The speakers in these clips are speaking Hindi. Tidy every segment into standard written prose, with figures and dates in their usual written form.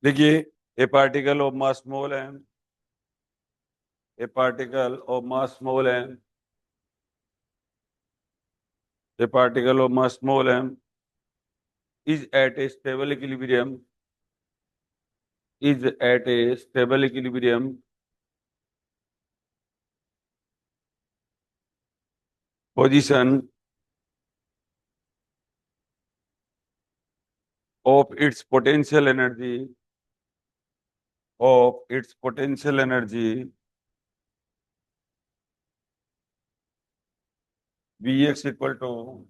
देखिए, a particle of mass small M, a particle of mass small M, a particle of mass small M is at a stable equilibrium, is at a stable equilibrium position of its potential energy, of its potential energy Vx equal to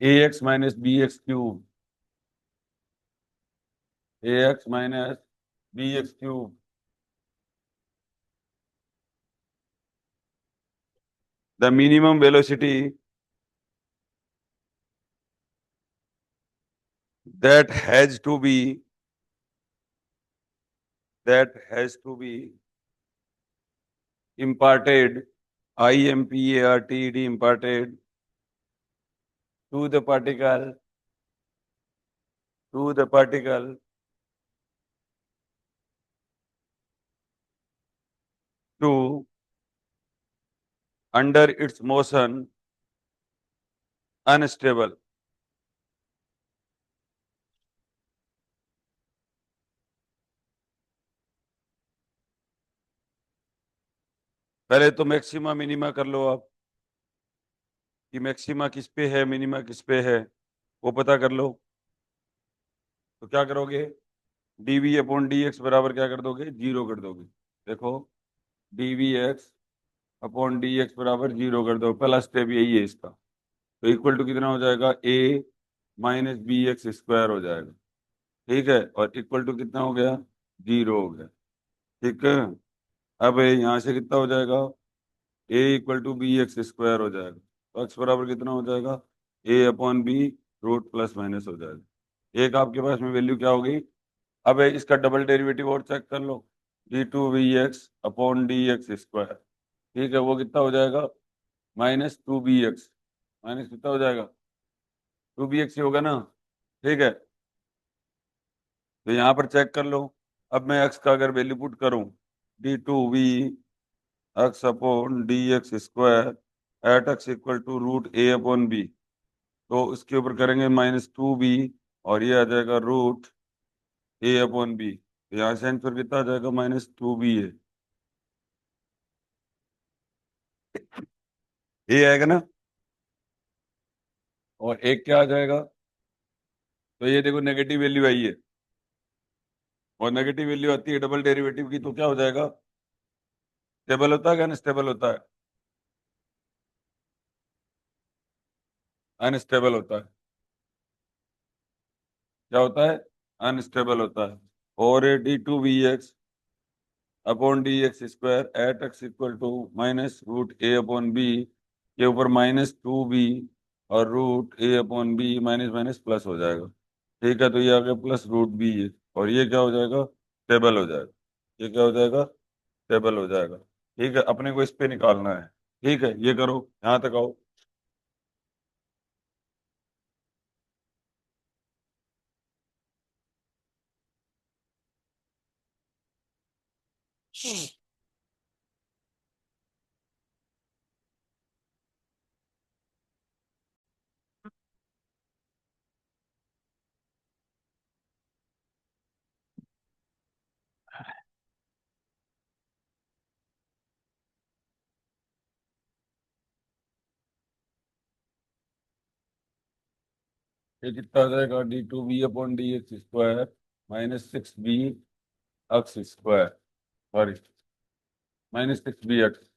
ax minus bx cube, ax minus bx cube. The minimum velocity that has to be that has to be imparted, IMPARTED imparted to the particle, to the particle to under its motion unstable. पहले तो मैक्सिमा मिनिमा कर लो आप, कि मैक्सिमा किस पे है, मिनिमा किस पे है, वो पता कर लो। तो क्या करोगे, डीवी अपॉन डी एक्स बराबर क्या कर दोगे, जीरो कर दोगे। देखो, DV X upon D X बराबर जीरो कर दो, पहला स्टेप यही है इसका। तो इक्वल टू कितना हो जाएगा, ए माइनस बी एक्स स्क्वायर हो जाएगा। ठीक है, और इक्वल टू कितना हो गया, जीरो हो गया। ठीक है, अब यहाँ से कितना हो जाएगा, A equal to B X square हो जाएगा। तो एक्स बराबर कितना हो जाएगा, A upon B root plus minus हो जाएगा। एक आपके पास में वैल्यू क्या होगी। अब इसका डबल डेरिवेटिव और चेक कर लो, D two V x upon D X square. ठीक है, वो कितना हो जाएगा, minus two B X, minus कितना हो जाएगा, टू बी एक्स ही होगा ना। ठीक है, तो यहाँ पर चेक कर लो। अब मैं एक्स का अगर वैल्यू पुट करूँ, D two V x upon D X square at x equal to root A upon B, तो इसके ऊपर करेंगे माइनस टू बी, और ये आ जाएगा रूट ए अपॉन बी। यहाँ से आंसर कितना आ जाएगा, माइनस टू बी है, ये आएगा ना। और एक क्या आ जाएगा, तो ये देखो नेगेटिव वैल्यू आई है, और नेगेटिव वैल्यू आती है डबल डेरिवेटिव की, तो क्या हो जाएगा, स्टेबल होता है, अनस्टेबल होता है, अनस्टेबल होता है। क्या होता है, अनस्टेबल होता है। और D two V x upon D X square at x equal to minus root A upon B के ऊपर माइनस टू बी, और root A upon B minus minus plus हो जाएगा। ठीक है, तो ये आ गया प्लस रूट बी है, और ये क्या हो जाएगा, टेबल हो जाएगा। ये क्या हो जाएगा, टेबल हो जाएगा। ठीक है, अपने को इस पे निकालना है। ठीक है, ये करो, यहाँ तक आओ। ये कितना आ जाएगा, D two B upon D X square minus six B X square, sorry minus six B X,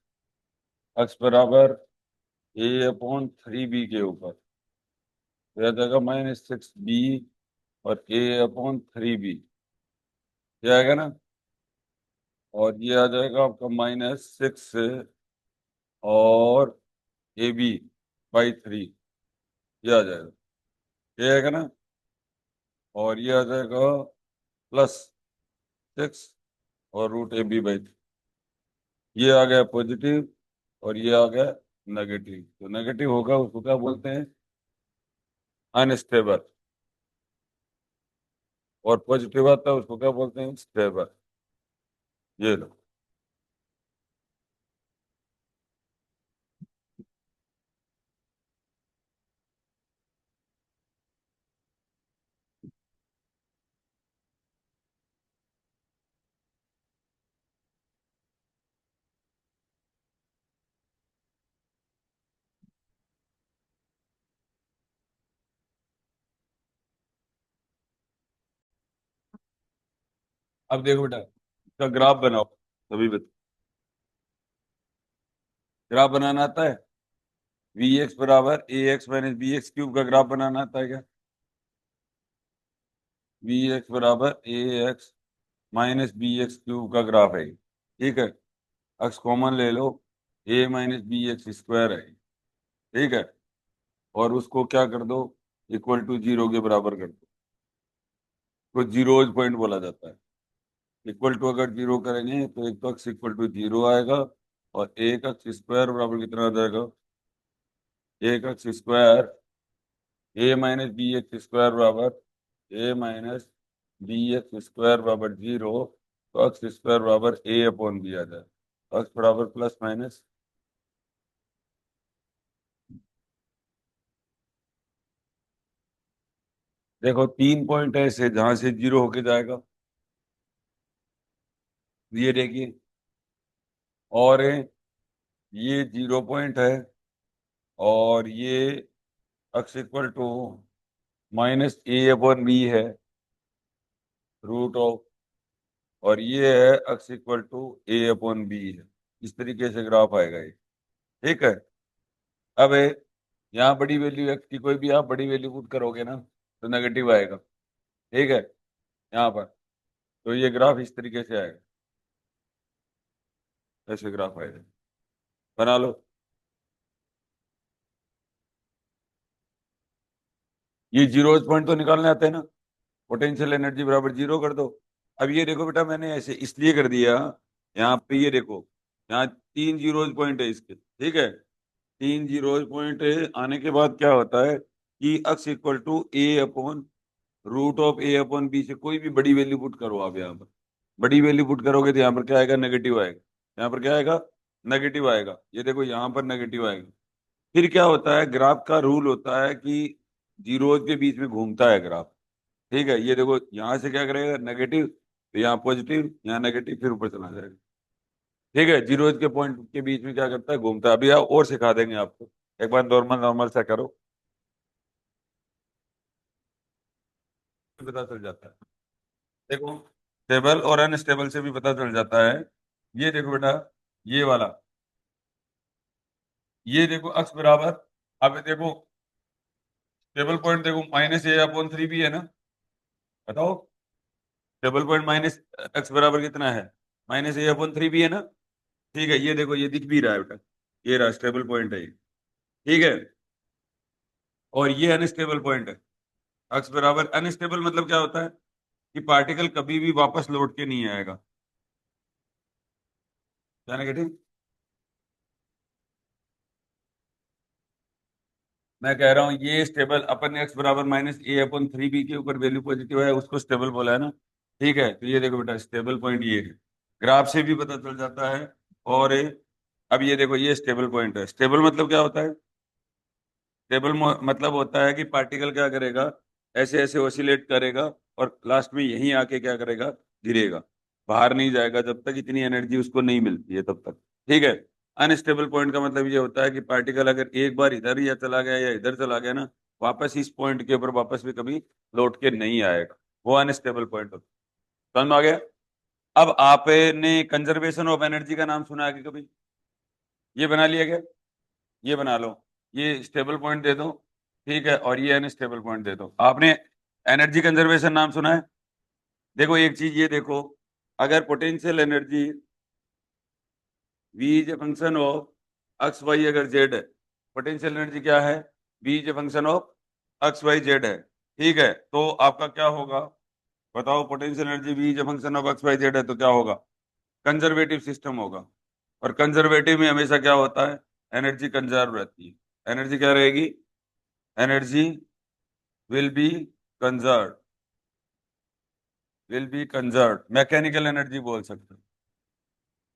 X बराबर ए अपॉन थ्री बी के ऊपर, तो आ जाएगा माइनस सिक्स बी और ए अपॉन थ्री बी, ये आएगा ना। और ये आ जाएगा आपका माइनस सिक्स और ए बी बाई थ्री, ये आ जाएगा, ये आएगा ना। और ये आ जाएगा प्लस सिक्स और root A B by three, ये आ गया पॉजिटिव, और ये आ गया नेगेटिव। तो नेगेटिव होगा उसको क्या बोलते हैं, अनस्टेबल। और पॉजिटिव आता है उसको क्या बोलते हैं, स्टेबल। ये लो। अब देखो बेटा, इसका ग्राफ बनाओ। तभी बता, ग्राफ बनाना आता है। वी एक्स बराबर A X minus B X cube का ग्राफ बनाना आता है क्या? वी एक्स बराबर A X minus B X cube का ग्राफ है ये। ठीक है, अक्स कॉमन ले लो, A minus B X square है। ठीक है, और उसको क्या कर दो, इक्वल टू जीरो के बराबर कर दो। तो जीरोज पॉइंट बोला जाता है। इक्वल टू अगर जीरो करेंगे तो एक तो अक्स इक्वल टू जीरो आएगा, और एक अक्स स्क्वायर बराबर कितना आ जाएगा, एक अक्स स्क्वायर ए माइनस बी एक्स स्क्वायर बराबर ए माइनस बी एक्स स्क्वायर बराबर जीरो। तो अक्स स्क्वायर बराबर ए अपॉन बी आ जाए, अक्स बराबर प्लस माइनस। देखो तीन पॉइंट ऐसे जहां से जीरो होके जाएगा, ये देखिए, और ये जीरो पॉइंट है, और ये X equal to minus A upon B है, रूट ऑफ, और ये है X equal to A upon B है। इस तरीके से ग्राफ आएगा ये। ठीक है, अब यहाँ बड़ी वैल्यू एक्स की कोई भी आप बड़ी वैल्यू पुट करोगे ना तो नेगेटिव आएगा। ठीक है, यहाँ पर तो ये ग्राफ इस तरीके से आएगा, ऐसे ग्राफ आएगा। बना लो। ये जीरो पॉइंट तो निकालने आते हैं ना, पोटेंशियल एनर्जी बराबर जीरो कर दो। अब ये देखो बेटा, मैंने ऐसे इसलिए कर दिया, यहाँ पे ये देखो, यहाँ तीन जीरोज पॉइंट है इसके। ठीक है, तीन जीरोज पॉइंट आने के बाद क्या होता है कि X equal to A upon root of A upon B से कोई भी बड़ी वैल्यू पुट करो आप यहाँ पर। बड़ी वैल्यू पुट करोगे तो यहाँ पर क्या आएगा, नेगेटिव आएगा। यहाँ पर क्या आएगा, नेगेटिव आएगा। ये देखो यहाँ पर नेगेटिव आएगा। फिर क्या होता है, ग्राफ का रूल होता है कि जीरोज के बीच में घूमता है ग्राफ। ठीक है, ये देखो यहाँ से क्या करेगा, नेगेटिव, तो यहाँ पॉजिटिव, यहाँ नेगेटिव, फिर ऊपर चला जाएगा। ठीक है, जीरोज के पॉइंट के बीच में क्या करता है, घूमता है। अभी आप और सिखा देंगे आपको, एक बार नॉर्मल नॉर्मल सा करो, पता चल जाता है। देखो, स्टेबल और अनस्टेबल से भी पता चल जाता है। ये देखो बेटा, ये वाला, ये देखो अक्स बराबर, अब देखो स्टेबल पॉइंट देखो माइनस ए अपॉन थ्री भी है ना, बताओ। स्टेबल पॉइंट माइनस एक्स बराबर कितना है, माइनस ए अपॉन थ्री भी है ना। ठीक है, ये देखो ये दिख भी रहा है बेटा, ये रहा स्टेबल पॉइंट है ये। ठीक है, और ये अनस्टेबल पॉइंट है। एक्स बराबर अनस्टेबल मतलब क्या होता है कि पार्टिकल कभी भी वापस लौट के नहीं आएगा। क्या नेगेटिव, मैं कह रहा हूँ ये स्टेबल, अपन एक्स बराबर माइनस ए अपन थ्री बी के ऊपर वैल्यू पॉजिटिव है, उसको स्टेबल बोला है ना। ठीक है, तो ये देखो बेटा स्टेबल पॉइंट ये है, ग्राफ से भी पता चल जाता है। और अब ये देखो ये स्टेबल पॉइंट है। स्टेबल मतलब क्या होता है, स्टेबल मतलब होता है कि पार्टिकल क्या करेगा, ऐसे ऐसे ऑसिलेट करेगा, और लास्ट में यहीं आके क्या करेगा, गिरेगा, बाहर नहीं जाएगा जब तक इतनी एनर्जी उसको नहीं मिलती है तब तक। ठीक है, अनस्टेबल पॉइंट का मतलब ये होता है कि पार्टिकल अगर एक बार इधर या चला गया या इधर चला गया ना, वापस इस पॉइंट के ऊपर वापस भी कभी लौट के नहीं आएगा, वो अनस्टेबल पॉइंट होता है। समझ में आ गया? अब आपने कंजर्वेशन ऑफ एनर्जी का नाम सुना है कि कभी? ये बना लिया गया, ये बना लो, ये स्टेबल पॉइंट दे दो। ठीक है, और ये अनस्टेबल पॉइंट दे दो। आपने एनर्जी कंजर्वेशन नाम सुना है? देखो एक चीज ये देखो, अगर potential energy V is a function of X Y, अगर जेड है, पोटेंशियल एनर्जी क्या है, V is a function of X Y Z है। ठीक है, तो आपका क्या होगा, बताओ, potential energy V is a function of X Y Z है तो क्या होगा, कंजर्वेटिव सिस्टम होगा। और कंजर्वेटिव में हमेशा क्या होता है, एनर्जी कंजर्व रहती है। एनर्जी क्या रहेगी, energy will be conserve. Will be conserve, mechanical energy बोल सकते हो।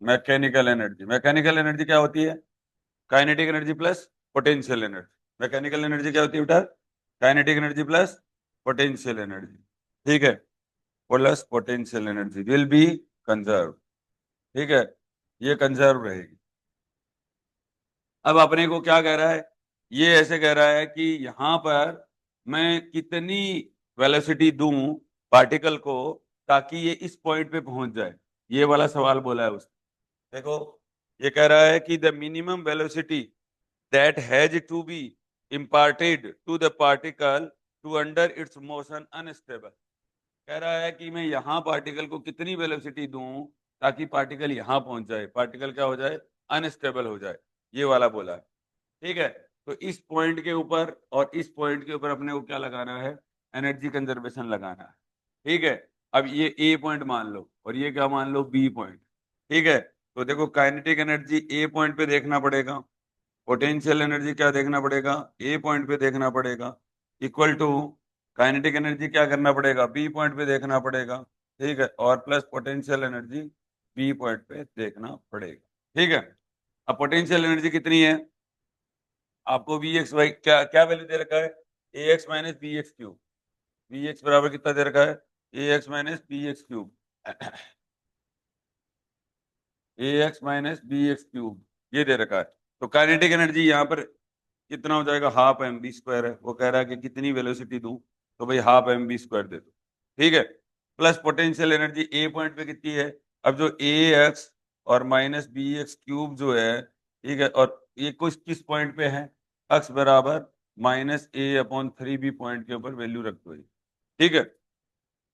मैकेनिकल एनर्जी क्या होती है? Kinetic energy plus potential energy. Mechanical energy क्या होती है बेटा? Kinetic energy plus potential energy. ठीक है, plus potential energy will be conserve. ठीक है, ये कंजर्व रहेगी। अब अपने को क्या कह रहा है? ये ऐसे कह रहा है कि यहां पर मैं कितनी वेलोसिटी दूं पार्टिकल को ताकि ये इस पॉइंट पे पहुंच जाए, ये वाला सवाल बोला है उसने। देखो, ये कह रहा है कि the minimum velocity that has to be imparted to the particle to under its motion unstable. कह रहा है कि मैं यहाँ पार्टिकल को कितनी वेलोसिटी दूं ताकि पार्टिकल यहाँ पहुंच जाए, पार्टिकल क्या हो जाए? अनस्टेबल हो जाए, ये वाला बोला है। ठीक है, तो इस पॉइंट के ऊपर और इस पॉइंट के ऊपर अपने को क्या लगाना है? एनर्जी कंजर्वेशन लगाना है। ठीक है, अब ये ए पॉइंट मान लो और ये क्या मान लो? B point. ठीक है, तो देखो काइनेटिक एनर्जी ए पॉइंट पे देखना पड़ेगा, पोटेंशियल एनर्जी क्या देखना पड़ेगा? ए पॉइंट पे देखना पड़ेगा, इक्वल टू काइनेटिक एनर्जी क्या करना पड़ेगा? बी पॉइंट पे देखना पड़ेगा। ठीक है, और plus potential energy B point पे देखना पड़ेगा। ठीक है, अब पोटेंशियल एनर्जी कितनी है? आपको वी एक्स वाई क्या क्या वैल्यू दे रखा है? ए X minus B X cube. B X बराबर कितना दे रखा है? ए X minus B X cube. A X minus B X cube ये दे रखा है। तो काइनेटिक एनर्जी यहाँ पर कितना हो जाएगा? हाफ एम बी स्क्वायर है। वो कह रहा है कि कितनी वेलोसिटी दूं, तो भाई हाफ एम बी स्क्वायर दे दो। ठीक है, प्लस पोटेंशियल एनर्जी ए पॉइंट पे कितनी है? अब जो ए एक्स और माइनस बी एक्स क्यूब जो है, ठीक है, और ये कुछ किस पॉइंट पे है? एक्स बराबर minus A upon three B point के ऊपर वैल्यू रख दो। ठीक है,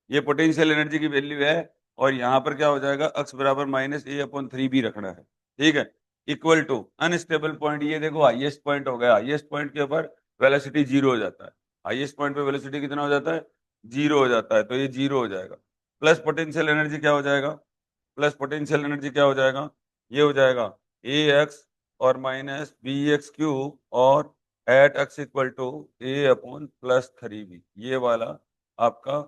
ये पोटेंशियल एनर्जी की वैल्यू है, और यहाँ पर क्या हो जाएगा? एक्स बराबर minus A upon three B रखना है। ठीक है, इक्वल टू अनस्टेबल पॉइंट, ये देखो हाईएस्ट पॉइंट हो गया। हाईएस्ट पॉइंट के ऊपर वेलोसिटी जीरो हो जाता है। हाईएस्ट पॉइंट पे वेलोसिटी कितना हो जाता है? जीरो हो जाता है, तो ये जीरो हो जाएगा। प्लस पोटेंशियल एनर्जी क्या हो जाएगा? प्लस पोटेंशियल एनर्जी क्या हो जाएगा? ये हो जाएगा ए एक्स और माइनस बी एक्स क्यूब और at x equal to A upon plus three B, ये वाला आपका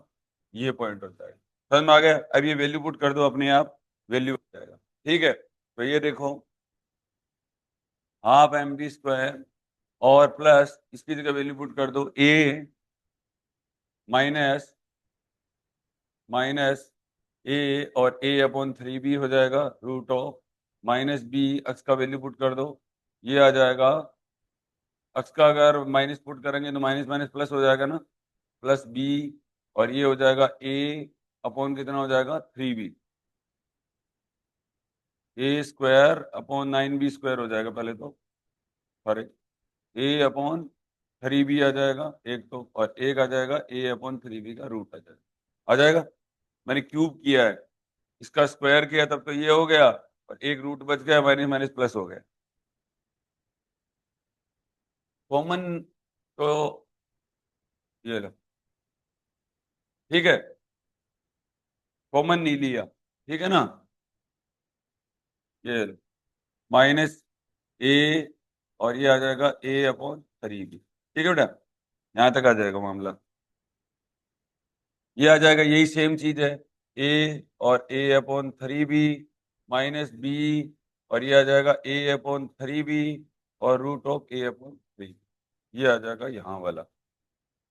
ये पॉइंट होता है। समझ में आ गया? अब ये वैल्यू पुट कर दो अपने आप, वैल्यू हो जाएगा। ठीक है, तो ये देखो हाफ एम बी स्क्वायर और प्लस इसकी जगह वैल्यू पुट कर दो ए माइनस माइनस ए और ए अपॉन थ्री बी हो जाएगा root of minus B. X का वैल्यू पुट कर दो, ये आ जाएगा। एक्स का अगर माइनस पुट करेंगे तो माइनस माइनस प्लस हो जाएगा ना, प्लस बी, और ये हो जाएगा ए अपॉन कितना हो जाएगा? Three B. A square upon nine B square हो जाएगा पहले तो, sorry, A upon three B आ जाएगा एक तो, और एक आ जाएगा ए अपॉन थ्री बी का रूट आ जाएगा। मैंने क्यूब किया है, इसका स्क्वायर किया तब तो ये हो गया, और एक रूट बच गया, माइनस माइनस प्लस हो गया। कॉमन तो ये लो, ठीक है, कॉमन नहीं लिया, ठीक है ना, ये लो माइनस ए, और ये आ जाएगा ए अपॉन थ्री बी। ठीक है बेटा, यहाँ तक आ जाएगा मामला। ये आ जाएगा, यही सेम चीज है, ए और A upon three B minus B, और ये आ जाएगा ए अपॉन थ्री बी और root of A upon three, ये आ जाएगा यहाँ वाला।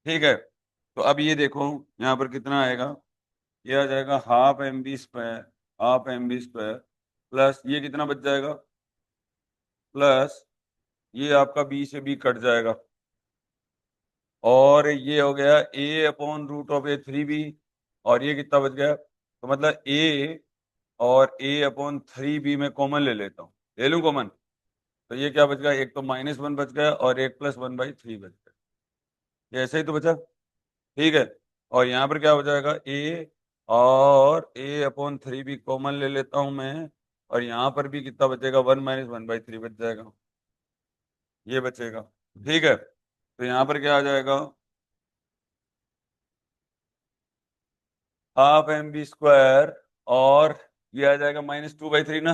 ठीक है, तो अब ये देखो यहाँ पर कितना आएगा? ये आ जाएगा half m b square, half m b square plus ये कितना बच जाएगा? प्लस ये आपका बी से बी कट जाएगा, और ये हो गया A upon root of A three B, और ये कितना बच गया? तो मतलब ए और ए अपॉन थ्री बी में कॉमन ले लेता हूँ, ले लूँ कॉमन, तो ये क्या बच गया? एक तो माइनस वन बच गया और एक प्लस वन बाई थ्री बच गया, ये ऐसे ही तो बचा। ठीक है, और यहाँ पर क्या हो जाएगा? ए और A upon three B common ले लेता हूँ मैं, और यहाँ पर भी कितना बचेगा? One minus one by three बच जाएगा, ये बचेगा। ठीक है, तो यहाँ पर क्या आ जाएगा? हाफ एम बी स्क्वायर, और ये आ जाएगा माइनस टू बाई थ्री ना,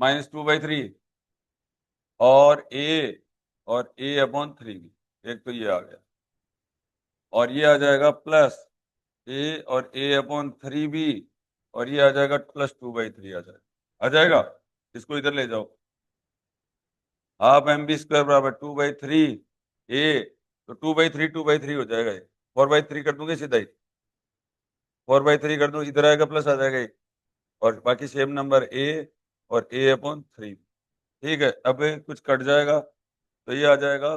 माइनस टू बाई थ्री, और ए अपॉन थ्री बी, एक तो ये आ गया, और ये आ जाएगा प्लस ए और ए अपॉन 3b, और ये आ जाएगा +2/3 आ जाएगा। इसको इधर ले जाओ। हाफ mb² बराबर 2/3 ए, तो 2/3 2/3 हो जाएगा। 4/3 कर दूंगे सीधा ही, 4/3 कर दूं, इधर आएगा प्लस आ जाएगा एक, और बाकी सेम नंबर ए और ए अपॉन 3। ठीक है, अब कुछ कट जाएगा तो ये आ जाएगा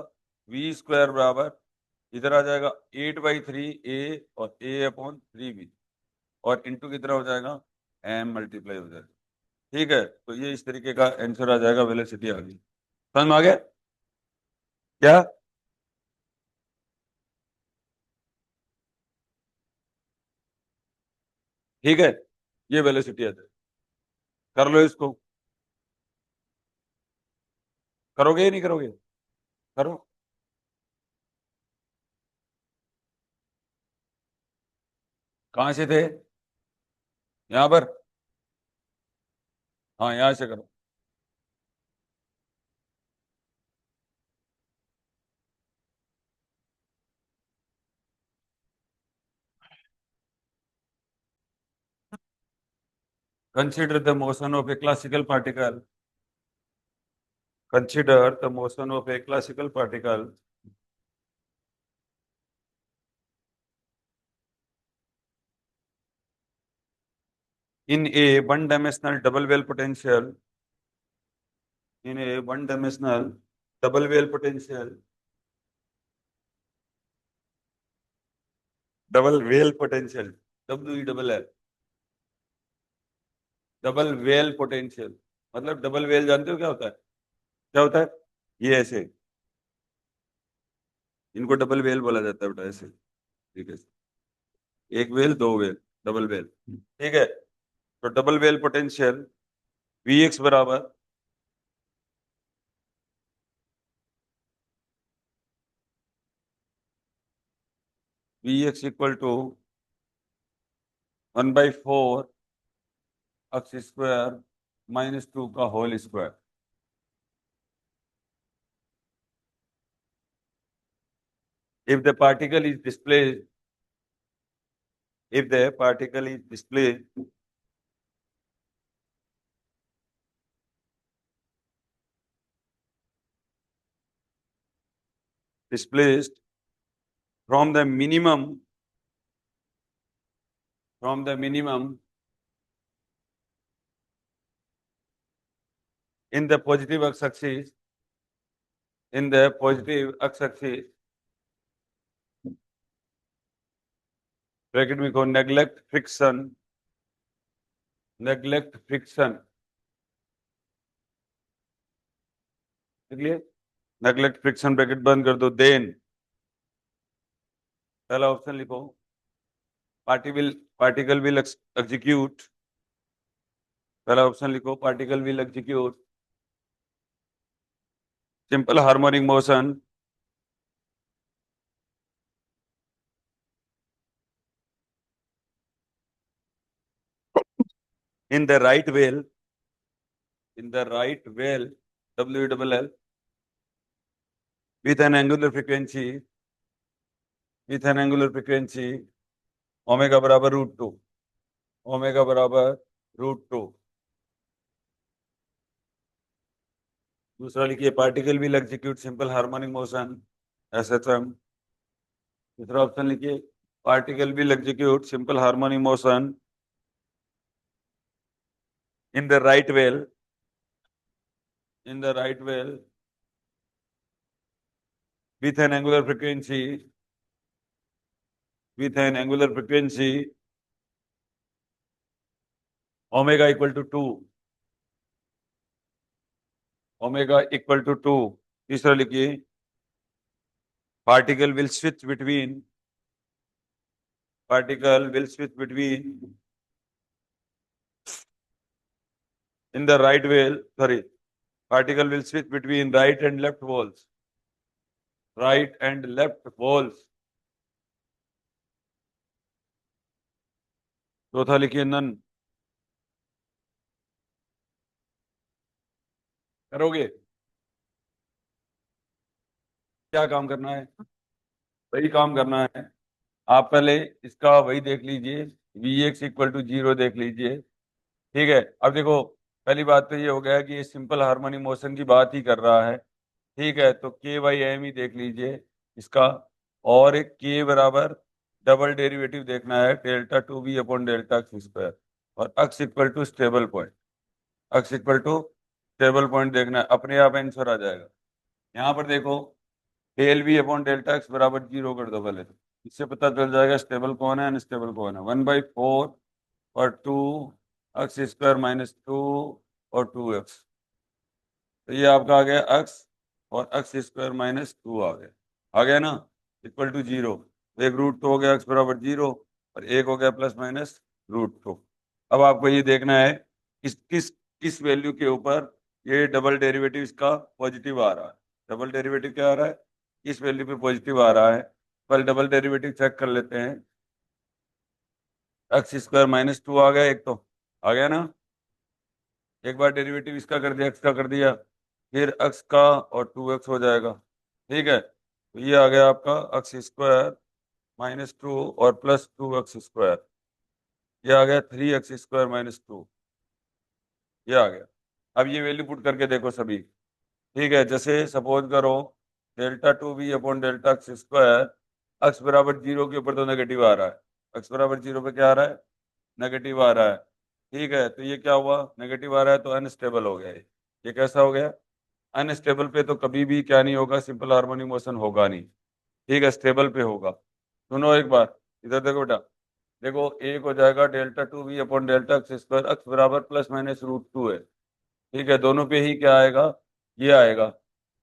v² बराबर, इधर आ जाएगा 8/3 ए और ए अपॉन 3b, और इंटू कितना हो जाएगा, m मल्टीप्लाई हो जाएगा। ठीक है, तो ये इस तरीके का आंसर आ जाएगा, वेलोसिटी आ गई। समझ में आ गया क्या? ठीक है, ये वेलोसिटी आ जाएगी। कर लो इसको, करोगे या नहीं करोगे? करो। कहाँ से थे? यहाँ पर? हाँ, यहाँ से करो। Consider the motion of a classical particle. Consider the motion of a classical particle in a one-dimensional double wave potential. In a one-dimensional double wave potential. Double wave potential. WELL. Double well potential, मतलब डबल वेल जानते हो क्या होता है? क्या होता है? ये ऐसे, इनको डबल वेल बोला जाता है बेटा, ऐसे। ठीक है, एक वेल दो वेल, डबल वेल। ठीक है, तो डबल वेल पोटेंशियल Vx बराबर Vx इक्वल टू 1/4 x² -2 का whole square. If the particle is displaced, if the particle is displaced from the minimum, from the minimum in the positive x-axis, in the positive x-axis, bracket में को नेग्लेक्ट फ्रिक्शन, नेग्लेक्ट फ्रिक्शन, लिखिए, नेग्लेक्ट फ्रिक्शन ब्रैकेट बंद कर दो, देन पहला ऑप्शन लिखो, पार्टिकल विल एग्जीक्यूट, पहला ऑप्शन लिखो, particle will execute simple harmonic motion in the right wheel, in the right wheel, WELL, with an angular frequency, with an angular frequency omega बराबर √2, ओमेगा बराबर √2। दूसरा लिखिए, particle will execute simple harmonic motion, SHM। दूसरा ऑप्शन लिखिए, particle will execute simple harmonic motion in the right wheel, in the right wheel with an angular frequency, with an angular frequency omega equal to 2, omega equal to 2। तीसरा लिखिए, particle will switch between, particle will switch between in the right wheel, sorry, particle will switch between right and left walls, right and left walls। चौथा लिखिए, नन। करोगे? क्या काम करना है? वही काम करना है। आप पहले इसका वही देख लीजिए, v x equal to zero देख लीजिए। ठीक है, अब देखो पहली बात तो ये हो गया कि ये सिंपल हार्मोनिक मोशन की बात ही कर रहा है। ठीक है, तो के बाई एम ही देख लीजिए इसका। और एक के बराबर डबल डेरिवेटिव देखना है delta two B upon delta x square, और X equal to stable point, X equal to stable point देखना है, अपने आप आंसर आ जाएगा। यहाँ पर देखो del b upon delta x बराबर जीरो कर दो पहले, तो इससे पता चल जाएगा स्टेबल कौन है अनस्टेबल कौन है। 1/4 और 2 एक्स स्क्वायर माइनस 2 और 2x, तो ये आपका आ गया एक्स और एक्स स्क्वायर माइनस 2 आ गया ना, इक्वल टू जीरो। तो एक रूट तो हो गया एक्स बराबर जीरो, और एक हो गया प्लस माइनस रूट टू। अब आपको ये देखना है किस किस किस वैल्यू के ऊपर ये डबल डेरिवेटिव इसका पॉजिटिव आ रहा है। डबल डेरिवेटिव क्या आ रहा है, इस वैल्यू पे पॉजिटिव आ रहा है। पहले डबल डेरिवेटिव चेक कर लेते हैं। एक्स स्क्वायर माइनस टू आ गया, एक तो आ गया ना, एक बार डेरिवेटिव इसका कर दिया, एक्स का कर दिया, फिर एक्स का और 2x हो जाएगा। ठीक है, तो ये आ गया आपका एक्स स्क्वायर माइनस टू और प्लस 2x स्क्वायर, ये आ गया 3x स्क्वायर माइनस टू, ये आ गया। अब ये वैल्यू पुट करके देखो सभी। ठीक है, जैसे सपोज करो delta two B upon delta x square, x बराबर जीरो के ऊपर तो नेगेटिव आ रहा है, एक्स बराबर जीरो पे क्या आ रहा है, नेगेटिव आ रहा है। ठीक है, तो ये क्या हुआ, नेगेटिव आ रहा है तो अनस्टेबल हो गया ये कैसा हो गया, अनस्टेबल पे तो कभी भी क्या नहीं होगा, सिंपल हार्मोनिक मोशन होगा नहीं। ठीक है, स्टेबल पे होगा। सुनो एक बार, इधर देखो बेटा, देखो एक हो जाएगा delta two B upon delta x square, x बराबर प्लस माइनस रूट टू है। ठीक है, दोनों पे ही क्या आएगा, ये आएगा,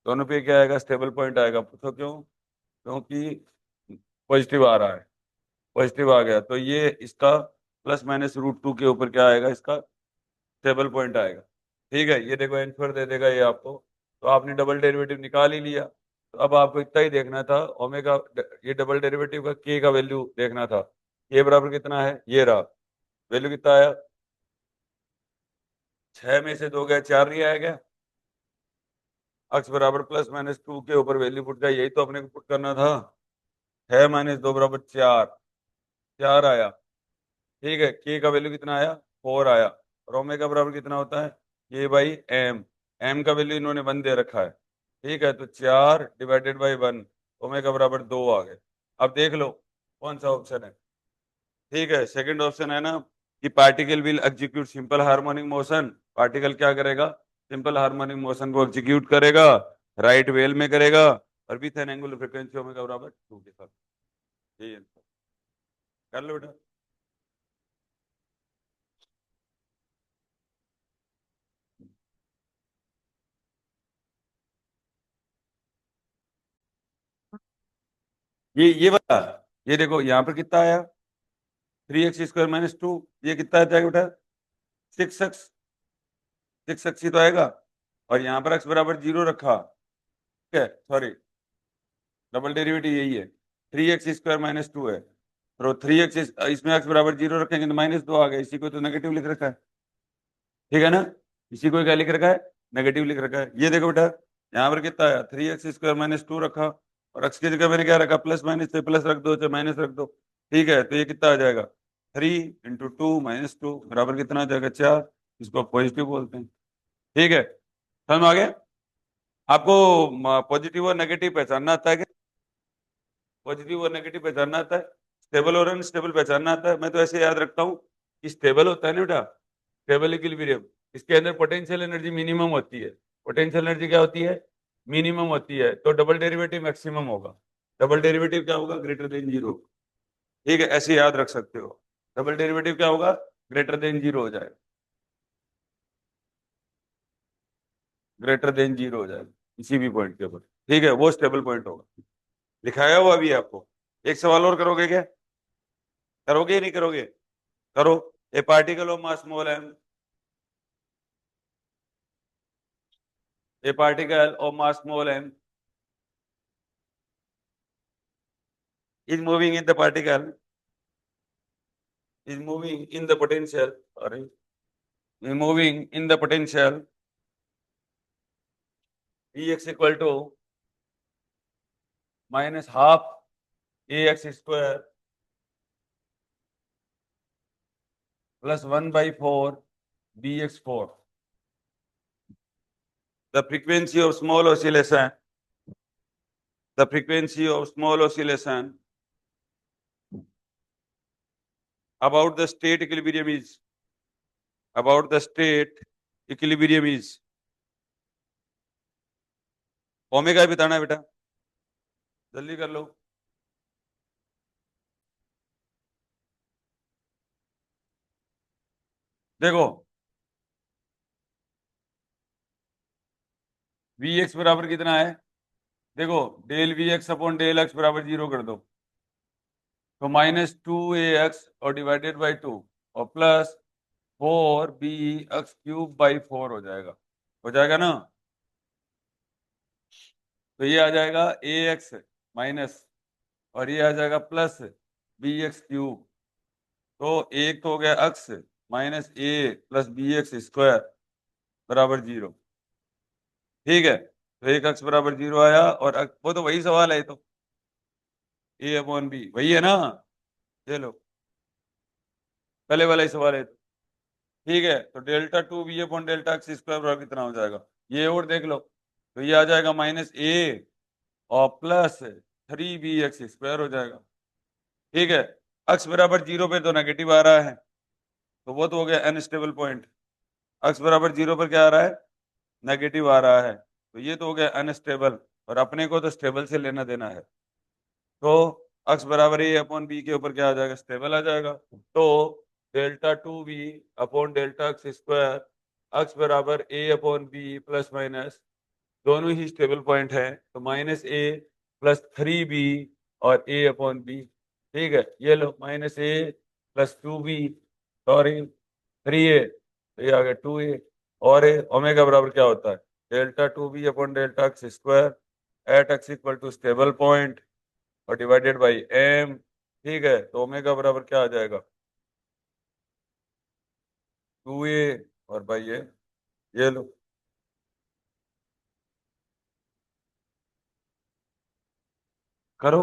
दोनों पे क्या आएगा, स्टेबल पॉइंट आएगा। पूछो क्यों, क्योंकि पॉजिटिव आ रहा है, पॉजिटिव आ गया तो ये इसका प्लस माइनस रूट टू के ऊपर क्या आएगा, इसका स्टेबल पॉइंट आएगा। ठीक है, ये देखो आंसर दे देगा ये आपको। तो आपने डबल डेरिवेटिव निकाल ही लिया, तो अब आपको इतना ही देखना था ओमेगा, ये डबल डेरिवेटिव का के का वैल्यू देखना था। के बराबर कितना है, ये रहा, वैल्यू कितना आया, 6 में से 2 गया 4 नहीं आएगा, एक्स बराबर प्लस माइनस टू के ऊपर वैल्यू पुट का, यही तो अपने को पुट करना था। 6 माइनस 2 बराबर 4, 4 आया। ठीक है, के का वैल्यू कितना आया, 4 आया, और ओमेगा बराबर कितना होता है, के बाई एम, एम का वैल्यू इन्होंने 1 दे रखा है। ठीक है, तो 4 डिवाइडेड बाई 1, ओमेगा बराबर 2 आ गए। अब देख लो कौन सा ऑप्शन है। ठीक है, सेकंड ऑप्शन है ना, कि particle will execute simple harmonic motion, particle क्या करेगा, सिंपल हार्मोनिक मोशन को एग्जीक्यूट करेगा, राइट वेल में करेगा, और with an angular frequency omega बराबर 2 के साथ। यही आंसर, कर लो बेटा। ये बता, ये देखो यहाँ पर कितना आया, 3x स्क्वायर माइनस 2, ये कितना आ जाएगा बेटा, 6x, 6x ही तो आएगा। और यहाँ पर x बराबर जीरो रखा, ठीक है, सॉरी डबल डेरिवेटिव यही है, 3x स्क्वायर माइनस 2 है, तो 3x, इसमें x बराबर जीरो रखेंगे तो -2 आ गया, इसी को तो नेगेटिव लिख रखा है। ठीक है ना, इसी को क्या लिख रखा है, नेगेटिव लिख रखा है। ये देखो बेटा, यहाँ पर कितना आया, 3x स्क्वायर माइनस 2 रखा, और x की जगह मैंने क्या रखा, प्लस माइनस से प्लस रख दो चाहे माइनस रख दो। ठीक है, तो ये कितना आ जाएगा, 3 × 2 - 2 बराबर कितना आ जाएगा, 4, इसको पॉजिटिव बोलते हैं। ठीक है, समझ में आ गया आपको, पॉजिटिव और नेगेटिव पहचानना आता है क्या, पॉजिटिव और नेगेटिव पहचानना आता है, स्टेबल और अनस्टेबल पहचानना आता है। मैं तो ऐसे याद रखता हूँ कि स्टेबल होता है ना बेटा, स्टेबल इक्विलिब्रियम, इसके अंदर पोटेंशियल एनर्जी मिनिमम होती है। पोटेंशियल एनर्जी क्या होती है, मिनिमम होती है, तो डबल डेरिवेटिव मैक्सिमम होगा, डबल डेरिवेटिव क्या होगा, ग्रेटर देन जीरो। ठीक है, ऐसे याद रख सकते हो, डबल डेरिवेटिव क्या होगा, ग्रेटर देन जीरो हो जाएगा, ग्रेटर देन जीरो हो जाएगा किसी भी पॉइंट के ऊपर। ठीक है, वो स्टेबल पॉइंट होगा, लिखाया हुआ अभी आपको। एक सवाल और करोगे क्या, करोगे या नहीं करोगे, करो। A particle of mass small m, a particle of mass small m is moving in the particle, is moving in the potential, sorry, is moving in the potential Ex equal to minus half ax square plus 1/4 bx4. The frequency of small oscillation, the frequency of small oscillation about the state equilibrium is, about the state equilibrium is, omega ही बताना है बेटा, जल्दी कर लो। देखो वी एक्स बराबर कितना है, देखो del v x upon del x बराबर 0 कर दो, तो -2ax और डिवाइडेड बाई 2 और प्लस 4bx³ बाई 4 हो जाएगा ना। तो ये आ जाएगा ax माइनस और ये आ जाएगा प्लस bx³। तो एक तो हो गया x minus a plus bx² बराबर 0। ठीक है, तो एक x बराबर 0 आया और वो तो वही सवाल है, तो a अपॉन b वही है ना, चलो पहले वाला ही सवाल है। ठीक है, तो delta 2b upon delta x² बराबर कितना हो जाएगा, ये और देख लो, तो ये आ जाएगा -a और प्लस 3bx² हो जाएगा। ठीक है, x बराबर 0 पे तो नेगेटिव आ रहा है, तो वो तो हो गया अनस्टेबल पॉइंट। x बराबर 0 पर क्या आ रहा है, नेगेटिव आ रहा है, तो ये तो हो गया अनस्टेबल, और अपने को तो स्टेबल से लेना देना है, तो x बराबर a अपॉन b के ऊपर क्या आ जाएगा, स्टेबल आ जाएगा। तो delta 2b upon delta x², x बराबर a upon b plus minus दोनों ही स्टेबल पॉइंट है, तो -a प्लस 3b और a अपॉन b। ठीक है, ये लो -a plus 2b, sorry 3a, तो ये आ गया 2a, और ओमेगा बराबर क्या होता है, delta 2b upon delta x² at x equal to stable point और डिवाइडेड बाई m। ठीक है, तो ओमेगा बराबर क्या आ जाएगा, 2a और बाई ये लो। करो,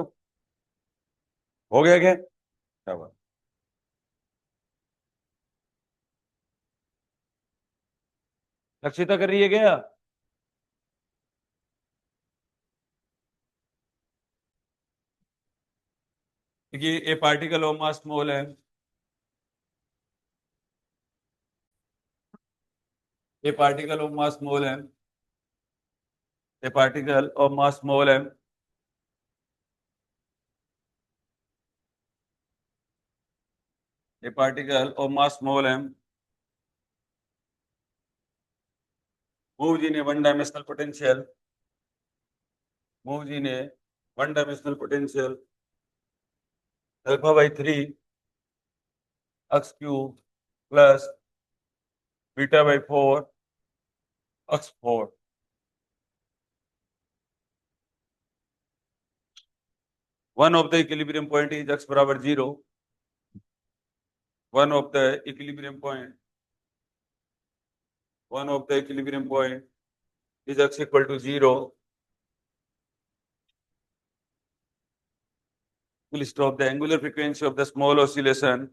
हो गया क्या, क्या बात, लक्षिता कर रही है क्या, देखिए a particle of mass mole है, ए पार्टिकल ऑफ मास मोल है, ए पार्टिकल ऑफ मास मोल है, ए पार्टिकल ऑफ मास मोल है, moves in a one dimensional potential, moves in a one dimensional potential α/3 x³ plus β/4 x4। One of the equilibrium point is x बराबर 0, one of the equilibrium point, one of the equilibrium point is x equal to 0, will stop the angular frequency of the small oscillation,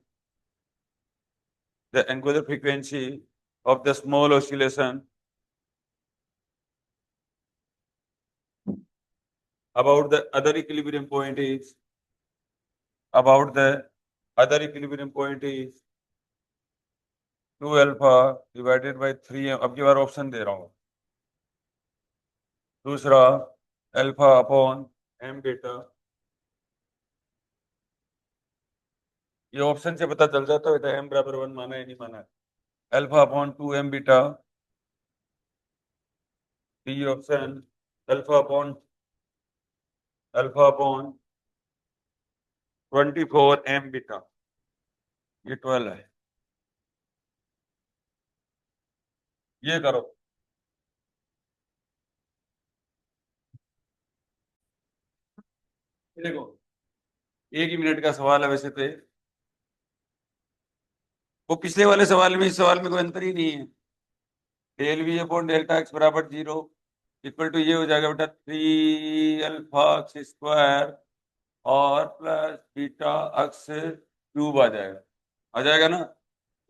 the angular frequency of the small oscillation about the other equilibrium point is, about the other equilibrium point is 2 alpha divided by 3m। अब की बार ऑप्शन दे रहा हूँ, दूसरा अल्फा अपॉन m बीटा, ये ऑप्शन से पता चल जाता है m बराबर 1 माना है नहीं माना है, alpha upon 2m beta, b option alpha upon 24m beta, ये 12 है, ये करो। देखो एक ही मिनट का सवाल है वैसे तो वो पिछले वाले सवाल में इस सवाल में कोई अंतर ही नहीं है, del we upon delta x बराबर 0 इक्वल टू ये हो जाएगा बेटा 3 अल्फा x² और प्लस बीटा x³ आ जाएगा, आ जाएगा ना।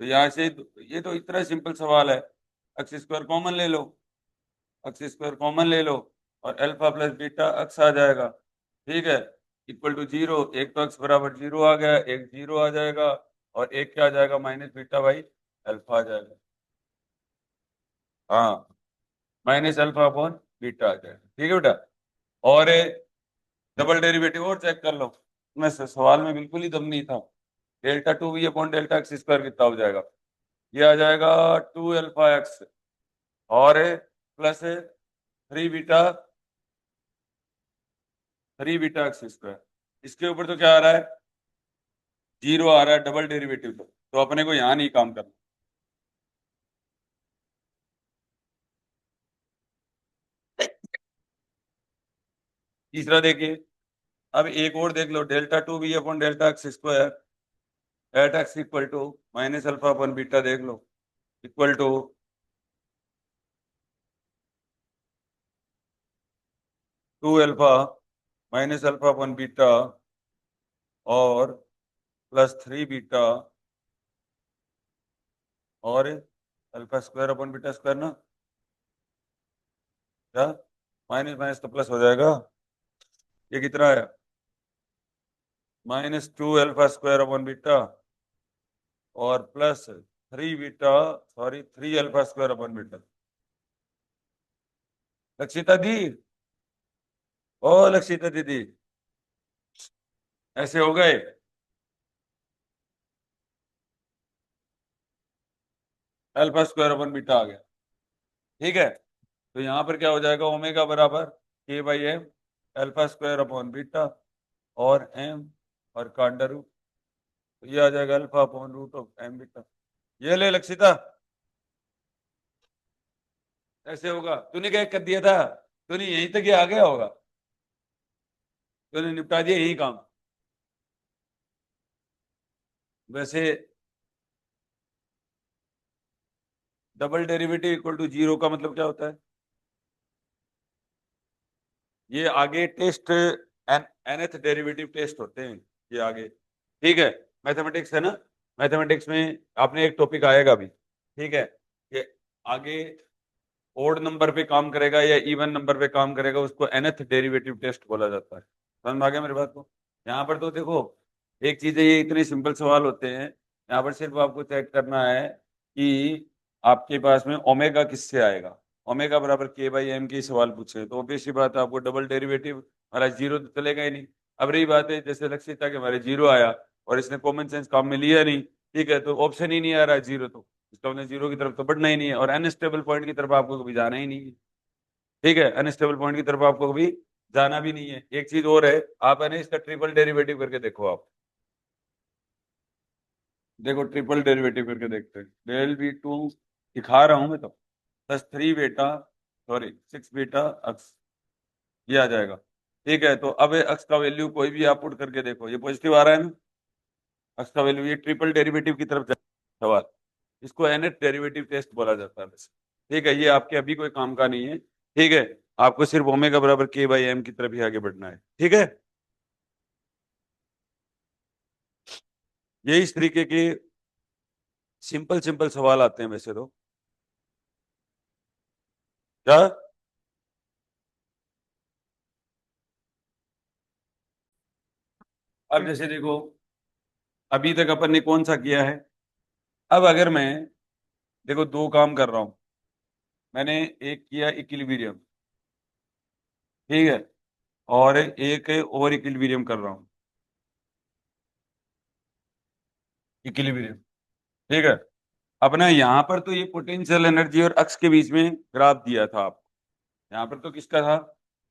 तो यहाँ से ये तो इतना सिंपल सवाल है, एक्स स्क्वायर कॉमन ले लो, एक्स स्क्वायर कॉमन ले लो, और अल्फा प्लस बीटा एक्स आ जाएगा। ठीक है, इक्वल टू जीरो, एक तो एक्स बराबर जीरो आ गया, एक जीरो आ जाएगा, और एक क्या आ जाएगा, माइनस बीटा बाई अल्फा आ जाएगा। हाँ, माइनस अल्फा अपॉन बीटा आ जाएगा। ठीक है बेटा, और डबल डेरिवेटिव और चेक कर लो, मैं सवाल में बिल्कुल ही दम नहीं था। Delta two v upon delta x square कितना हो जाएगा, ये आ जाएगा टू अल्फा एक्स, और plus three beta, three beta x square. इसके ऊपर तो क्या आ रहा है, जीरो आ रहा है डबल डेरिवेटिव पे, तो अपने को यहाँ नहीं काम करना। तीसरा देखिए, अब एक और देख लो, delta two B upon delta x square at x equal to minus alpha upon beta देख लो, equal to two alpha minus alpha upon beta और प्लस थ्री बीटा और alpha square upon beta square ना, क्या माइनस माइनस तो प्लस हो जाएगा, ये कितना है, minus two alpha square upon beta और plus three beta, sorry three alpha square upon beta. Lakshita दी, ओ लक्षिता दीदी, ऐसे हो गए। अल्फा स्क्वायर अपन बीटा आ गया। ठीक है, तो यहाँ पर क्या हो जाएगा, ओमेगा बराबर k by m alpha square upon beta और एम और का अंडर रूट, तो ये आ जाएगा alpha upon root of m beta. ये ले लक्षिता, ऐसे होगा, तूने क्या कर दिया था, तूने यहीं तक ये आ गया होगा, तूने निपटा दिया यही काम। वैसे double derivative equal to zero का मतलब क्या होता है, ये आगे टेस्ट nth डेरिवेटिव टेस्ट होते हैं, ये आगे। ठीक है, मैथमेटिक्स है ना, मैथमेटिक्स में आपने एक टॉपिक आएगा भी। ठीक है, ये आगे ओड नंबर पे काम करेगा या इवन नंबर पे काम करेगा, उसको nth डेरिवेटिव टेस्ट बोला जाता है। समझ में आ गया मेरी बात को। यहाँ पर तो देखो, एक चीज है, ये इतने सिंपल सवाल होते हैं, यहाँ पर सिर्फ आपको चेक करना है कि आपके पास में ओमेगा किससे आएगा, ओमेगा बराबर के बाई एम के सवाल पूछे तो ऑब्वियस सी बात है, आपको डबल डेरिवेटिव, हमारा जीरो तो चलेगा ही नहीं। अब रही बात है, जैसे लक्षित था कि हमारे जीरो आया और इसने कॉमन सेंस काम में लिया नहीं, ठीक है, तो ऑप्शन ही नहीं आ रहा है जीरो, तो इसका मतलब जीरो की तरफ तो बढ़ना ही नहीं है, और अनस्टेबल पॉइंट की तरफ आपको कभी जाना ही नहीं है। ठीक है, अनस्टेबल पॉइंट की तरफ आपको कभी जाना भी नहीं है। एक चीज और है, आप है ना इसका ट्रिपल डेरिवेटिव करके देखो आप, देखो ट्रिपल डेरिवेटिव करके देखते हैं, डेल बी टू दिखा रहा हूं मैं तो, प्लस थ्री बेटा, सॉरी सिक्स बेटा अक्स, ये आ जाएगा। ठीक है, तो अब अक्स का वैल्यू कोई भी आप पुट करके देखो, ये पॉजिटिव आ रहा है ना, अक्स का वैल्यू, ये ट्रिपल डेरिवेटिव की तरफ सवाल, इसको nth डेरिवेटिव टेस्ट बोला जाता है वैसे। ठीक है, ये आपके अभी कोई काम का नहीं है। ठीक है, आपको सिर्फ ओमेगा बराबर के बाई एम की तरफ ही आगे बढ़ना है। ठीक है, ये इस तरीके के सिंपल सिंपल सवाल आते हैं वैसे तो। क्या, अब जैसे देखो, अभी तक अपन ने कौन सा किया है, अब अगर मैं देखो दो काम कर रहा हूं, मैंने एक किया इक्विलिब्रियम, ठीक है, और एक और इक्विलिब्रियम कर रहा हूँ, इक्विलिब्रियम। ठीक है, अपना यहाँ पर तो ये पोटेंशियल एनर्जी और अक्स के बीच में ग्राफ दिया था आप, यहाँ पर तो किसका था,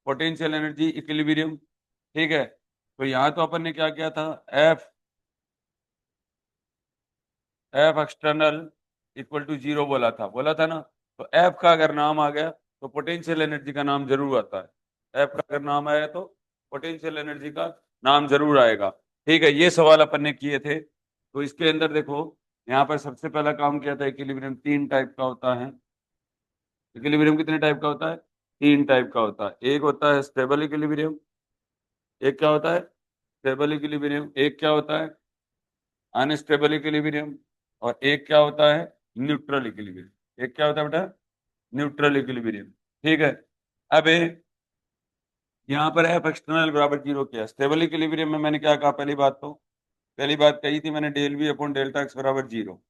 पोटेंशियल एनर्जी इक्विलिब्रियम। ठीक है, तो यहाँ तो अपन ने क्या किया था, f, f external equal to zero बोला था ना, तो एफ का अगर नाम आ गया तो पोटेंशियल एनर्जी का नाम जरूर आता है, एफ का अगर नाम आया तो पोटेंशियल एनर्जी का नाम जरूर आएगा। ठीक है, ये सवाल अपन ने किए थे, तो इसके अंदर देखो, यहाँ पर सबसे पहला काम किया था, इक्विलिब्रियम तीन टाइप का होता है, इक्विलिब्रियम कितने टाइप का होता है, तीन टाइप का होता है, एक होता है स्टेबल इक्विलिब्रियम, एक क्या होता है, स्टेबल इक्विलिब्रियम, एक क्या होता है, अनस्टेबल इक्विलिब्रियम, और एक क्या होता है, न्यूट्रल इक्विलिब्रियम। एक क्या होता है बेटा, न्यूट्रल इक्विलिब्रियम। ठीक है। अब यहाँ पर एफ एक्सटर्नल बराबर जीरो किया। स्टेबल इक्विलिब्रियम में मैंने क्या कहा, पहली बात कही थी मैंने, del we upon delta x बराबर zero.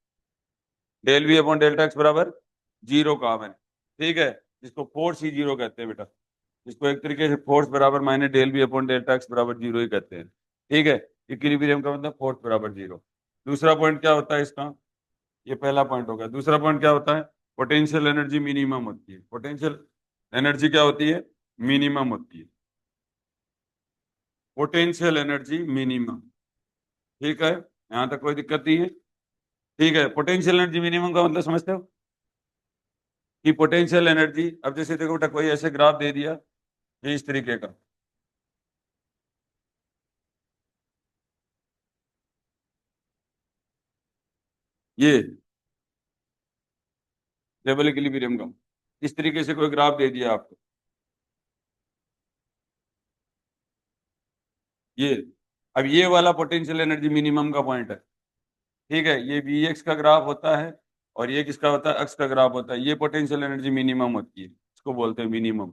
Del we upon delta x बराबर जीरो कहा मैंने। ठीक है। जिसको फोर्स ही जीरो कहते हैं बेटा, जिसको एक तरीके से फोर्स बराबर minus del we upon delta x बराबर जीरो ही कहते हैं। ठीक है। इक्विलिब्रियम का मतलब फोर्स बराबर जीरो। दूसरा पॉइंट क्या होता है इसका, ये पहला पॉइंट होगा। दूसरा पॉइंट क्या होता है, पोटेंशियल एनर्जी मिनिमम होती है। पोटेंशियल एनर्जी क्या होती है, मिनिमम होती है। Potential energy minimum. ठीक है, यहां तक कोई दिक्कत नहीं है। ठीक है, पोटेंशियल एनर्जी मिनिमम का मतलब समझते हो कि पोटेंशियल एनर्जी, अब जैसे देखो बेटा कोई ऐसे ग्राफ दे दिया, ये इस तरीके का, ये स्टेबल इक्विलिब्रियम का इस तरीके से कोई ग्राफ दे दिया आपको, ये, अब ये वाला पोटेंशियल एनर्जी मिनिमम का पॉइंट है। ठीक है, ये वी एक्स का ग्राफ होता है और ये किसका होता है, एक्स का ग्राफ होता है। ये पोटेंशियल एनर्जी मिनिमम होती है, इसको बोलते हैं मिनिमम।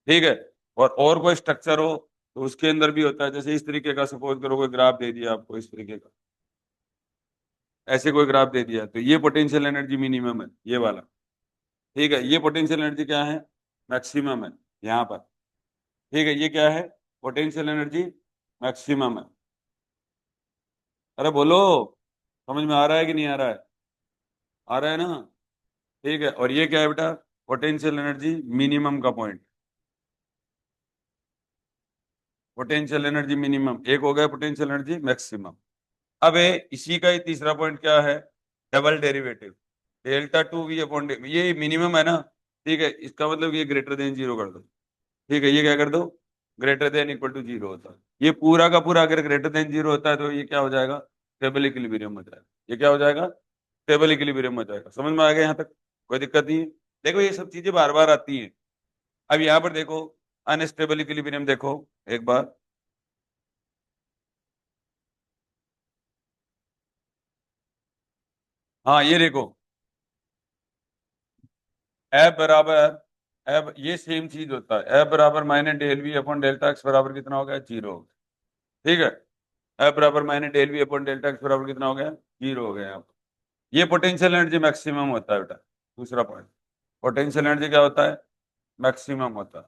ठीक है। और कोई स्ट्रक्चर हो तो उसके अंदर भी होता है, जैसे इस तरीके का सपोज करो कोई ग्राफ दे दिया आपको इस तरीके का, ऐसे कोई ग्राफ दे दिया, तो ये पोटेंशियल एनर्जी मिनिमम है, ये वाला। ठीक है, ये पोटेंशियल एनर्जी क्या है, मैक्सिमम है यहाँ पर। ठीक है, ये क्या है, पोटेंशियल एनर्जी मैक्सिमम है। अरे बोलो, समझ में आ रहा है कि नहीं आ रहा है, आ रहा है ना। ठीक है, और ये क्या है बेटा, पोटेंशियल एनर्जी मिनिमम का पॉइंट। पोटेंशियल एनर्जी मिनिमम एक हो गया, पोटेंशियल एनर्जी मैक्सिमम। अब इसी का ही तीसरा पॉइंट क्या है, double derivative. Delta two v upon, ये मिनिमम है ना। ठीक है, इसका मतलब ये ग्रेटर देन जीरो कर दो। ठीक है, ये क्या कर दो, greater than equal to zero होता है। ये पूरा का पूरा अगर ग्रेटर देन जीरो होता है तो ये क्या हो जाएगा, स्टेबल इक्विलिब्रियम हो जाएगा। ये क्या हो जाएगा, स्टेबल इक्विलिब्रियम हो जाएगा। समझ में आ गया यहाँ तक, कोई दिक्कत नहीं है। देखो ये सब चीजें बार बार आती हैं। अब यहाँ पर देखो, अनस्टेबल इक्विलिब्रियम देखो एक बार। हाँ ये देखो, एफ बराबर, एफ ये सेम चीज होता है, एफ बराबर minus del we upon delta x बराबर कितना हो गया, जीरो हो गया। ठीक है, एफ बराबर minus del we upon delta x बराबर कितना हो गया, जीरो हो गया यहाँ पर। ये पोटेंशियल एनर्जी मैक्सिमम होता है बेटा। दूसरा पॉइंट, पोटेंशियल एनर्जी क्या होता है, मैक्सिमम होता है।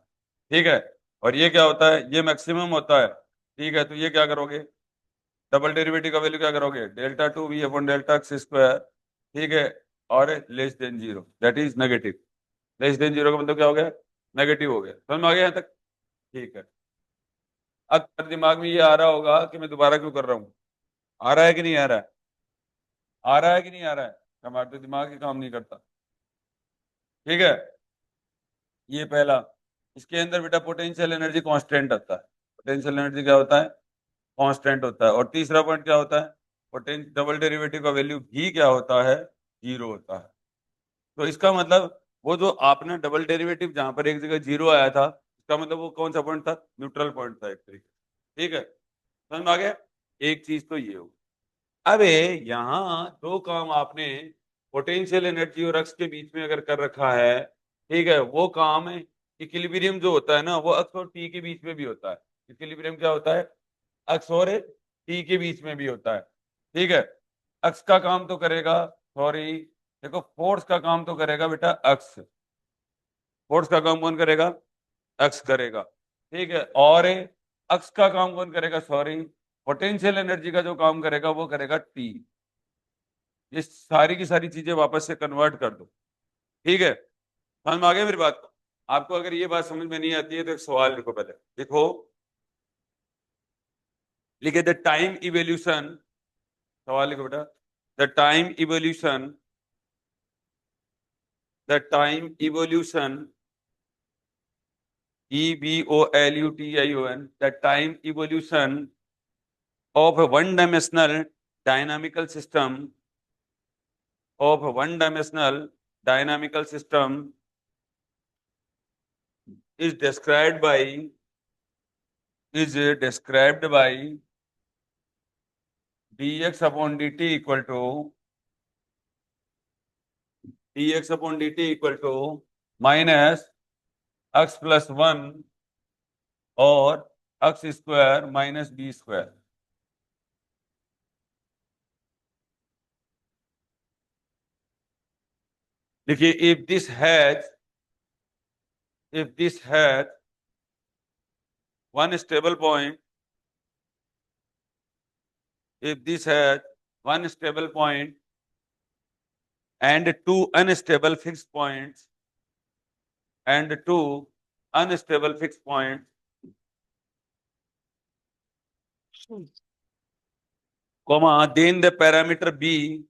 ठीक है, और ये क्या होता है, ये मैक्सिमम होता है। ठीक है, तो ये क्या करोगे, डबल डेरिवेटिव का वैल्यू क्या करोगे, delta two v upon delta x square. ठीक है, और less than zero, that is negative. Less than zero का मतलब क्या हो गया, नेगेटिव हो गया। समझ में आ गया यहाँ तक। ठीक है, अब तुम्हारे दिमाग में ये आ रहा होगा कि मैं दोबारा क्यों कर रहा हूँ, आ रहा है कि नहीं आ रहा है, आ रहा है कि नहीं आ रहा है, हमारा तो दिमाग ही काम नहीं करता। ठीक है, ये पहला, इसके अंदर बेटा पोटेंशियल एनर्जी कांस्टेंट होता है। पोटेंशियल एनर्जी क्या होता है, कांस्टेंट होता है। और तीसरा पॉइंट क्या होता है, पोटेंश डबल डेरिवेटिव का वैल्यू भी क्या होता है, जीरो होता है। तो इसका मतलब वो जो आपने डबल डेरिवेटिव जहां पर एक जगह जीरो आया था, इसका मतलब वो कौन सा पॉइंट था, न्यूट्रल पॉइंट था एक तरीके। ठीक है, समझ में आ गया। एक चीज तो ये हो, अब यहाँ दो काम आपने पोटेंशियल एनर्जी और अक्स के बीच में अगर कर रखा है, ठीक है, वो काम है। इक्विलिब्रियम जो होता है ना, वो अक्स और टी के बीच में भी होता है। इक्विलिब्रियम क्या होता है, अक्स और टी के बीच में भी होता है। ठीक है, अक्स का काम तो करेगा, सॉरी, देखो फोर्स का काम तो करेगा बेटा अक्स, फोर्स का काम कौन करेगा, अक्स करेगा। ठीक है, और अक्स का काम कौन करेगा, सॉरी, पोटेंशियल एनर्जी का जो काम करेगा वो करेगा टी। ये सारी की सारी चीजें वापस से कन्वर्ट कर दो। ठीक है, समझ में आ गया मेरी बात। आपको अगर ये बात समझ में नहीं आती है तो एक सवाल लिखो, पहले लिखो, लिखे द टाइम इवोल्यूशन, सवाल लिखो बेटा, the time evolution, the time evolution, EVOLUTION, the time evolution of a one-dimensional dynamical system, of a one-dimensional dynamical system is described by, is described by dx upon dt equal to d x upon d t equal to minus x plus one और x square minus b square. देखिए, if this has one stable point, if this has one stable point and two unstable fixed points and two unstable fixed points, comma, then the parameter b,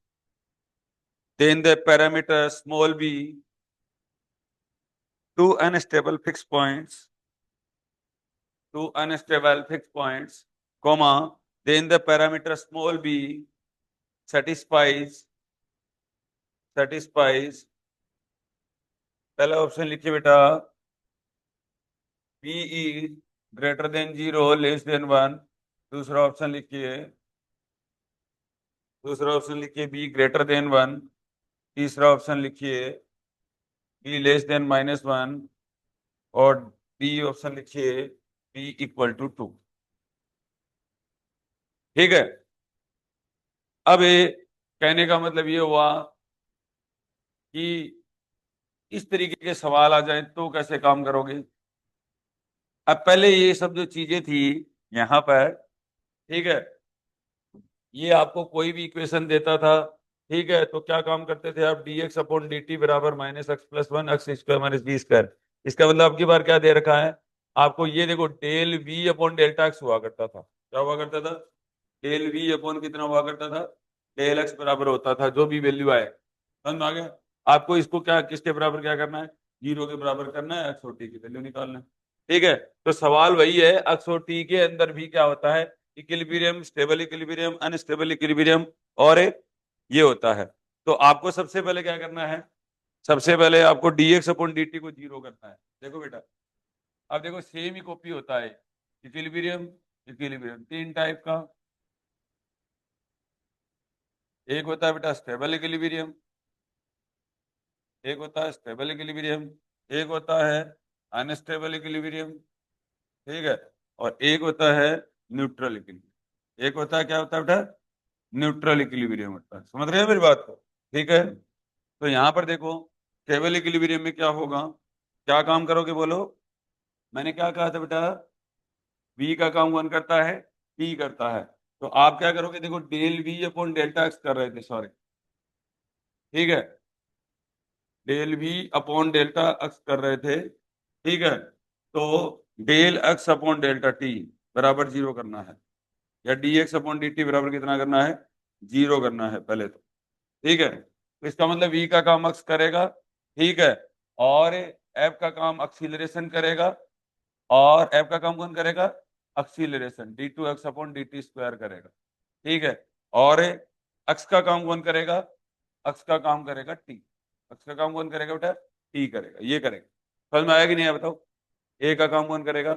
then the parameter small b, two unstable fixed points, comma, then the parameter small b satisfies पहला ऑप्शन लिखिए बेटा, p is greater than 0 less than 1। दूसरा ऑप्शन लिखिए b ग्रेटर देन 1। तीसरा ऑप्शन लिखिए b लेस देन -1 और डी ऑप्शन लिखिए b इक्वल टू 2। ठीक है। अब ये कहने का मतलब ये हुआ कि इस तरीके के सवाल आ जाए तो कैसे काम करोगे। अब पहले ये सब जो चीजें थी यहाँ पर, ठीक है, ये आपको कोई भी इक्वेशन देता था, ठीक है, तो क्या काम करते थे आप, d x upon d t बराबर minus x plus one x square minus b square. इसका मतलब अब की बार क्या दे रखा है आपको, ये देखो del we upon delta x हुआ करता था। क्या हुआ करता था, डेल वी अपॉन कितना हुआ करता था, डेल एक्स बराबर होता था जो भी वैल्यू आए। समझ में आ गया। आपको इसको क्या किसके बराबर क्या करना है, 0 के बराबर करना है, एक्स और टी की वैल्यू निकालना है। ठीक है, तो सवाल वही है, एक्स और टी के अंदर भी क्या होता है, equilibrium, stable equilibrium, unstable equilibrium और ये होता है। तो आपको सबसे पहले क्या करना है, सबसे पहले आपको dx अपॉन dt को 0 करना है। देखो बेटा, अब देखो सेम ही कॉपी होता है, इक्विलिब्रियम इक्विलिब्रियम तीन टाइप का, एक होता है बेटा स्टेबल इक्विलिब्रियम, एक होता है स्टेबल इक्विलिब्रियम, एक होता है अनस्टेबल इक्विलिब्रियम, ठीक है, और एक होता है न्यूट्रल इक्विलिब्रियम। एक होता है क्या होता है बेटा, न्यूट्रल इक्विलिब्रियम होता है। समझ रहे हैं मेरी बात को। ठीक है, तो यहाँ पर देखो स्टेबल इक्विलिब्रियम में क्या होगा, क्या काम करोगे बोलो। मैंने क्या कहा था बेटा, v का काम कौन करता है, t करता है। तो आप क्या करोगे, देखो del v upon delta x कर रहे थे, सॉरी, ठीक है, del v upon delta x कर रहे थे, ठीक है, तो del x upon delta t बराबर 0 करना है, या d x upon d t बराबर कितना करना है, 0 करना है पहले तो। ठीक है, तो इसका मतलब v का काम एक्स करेगा, ठीक है, और f का काम एक्सीलरेशन करेगा, और f का काम कौन करेगा, acceleration, d two x upon d t square करेगा। ठीक है, और x का काम कौन करेगा, x का काम करेगा t, x का काम कौन करेगा बेटा, t करेगा, ये करेगा। समझ में आया कि नहीं है बताओ। a का काम कौन करेगा,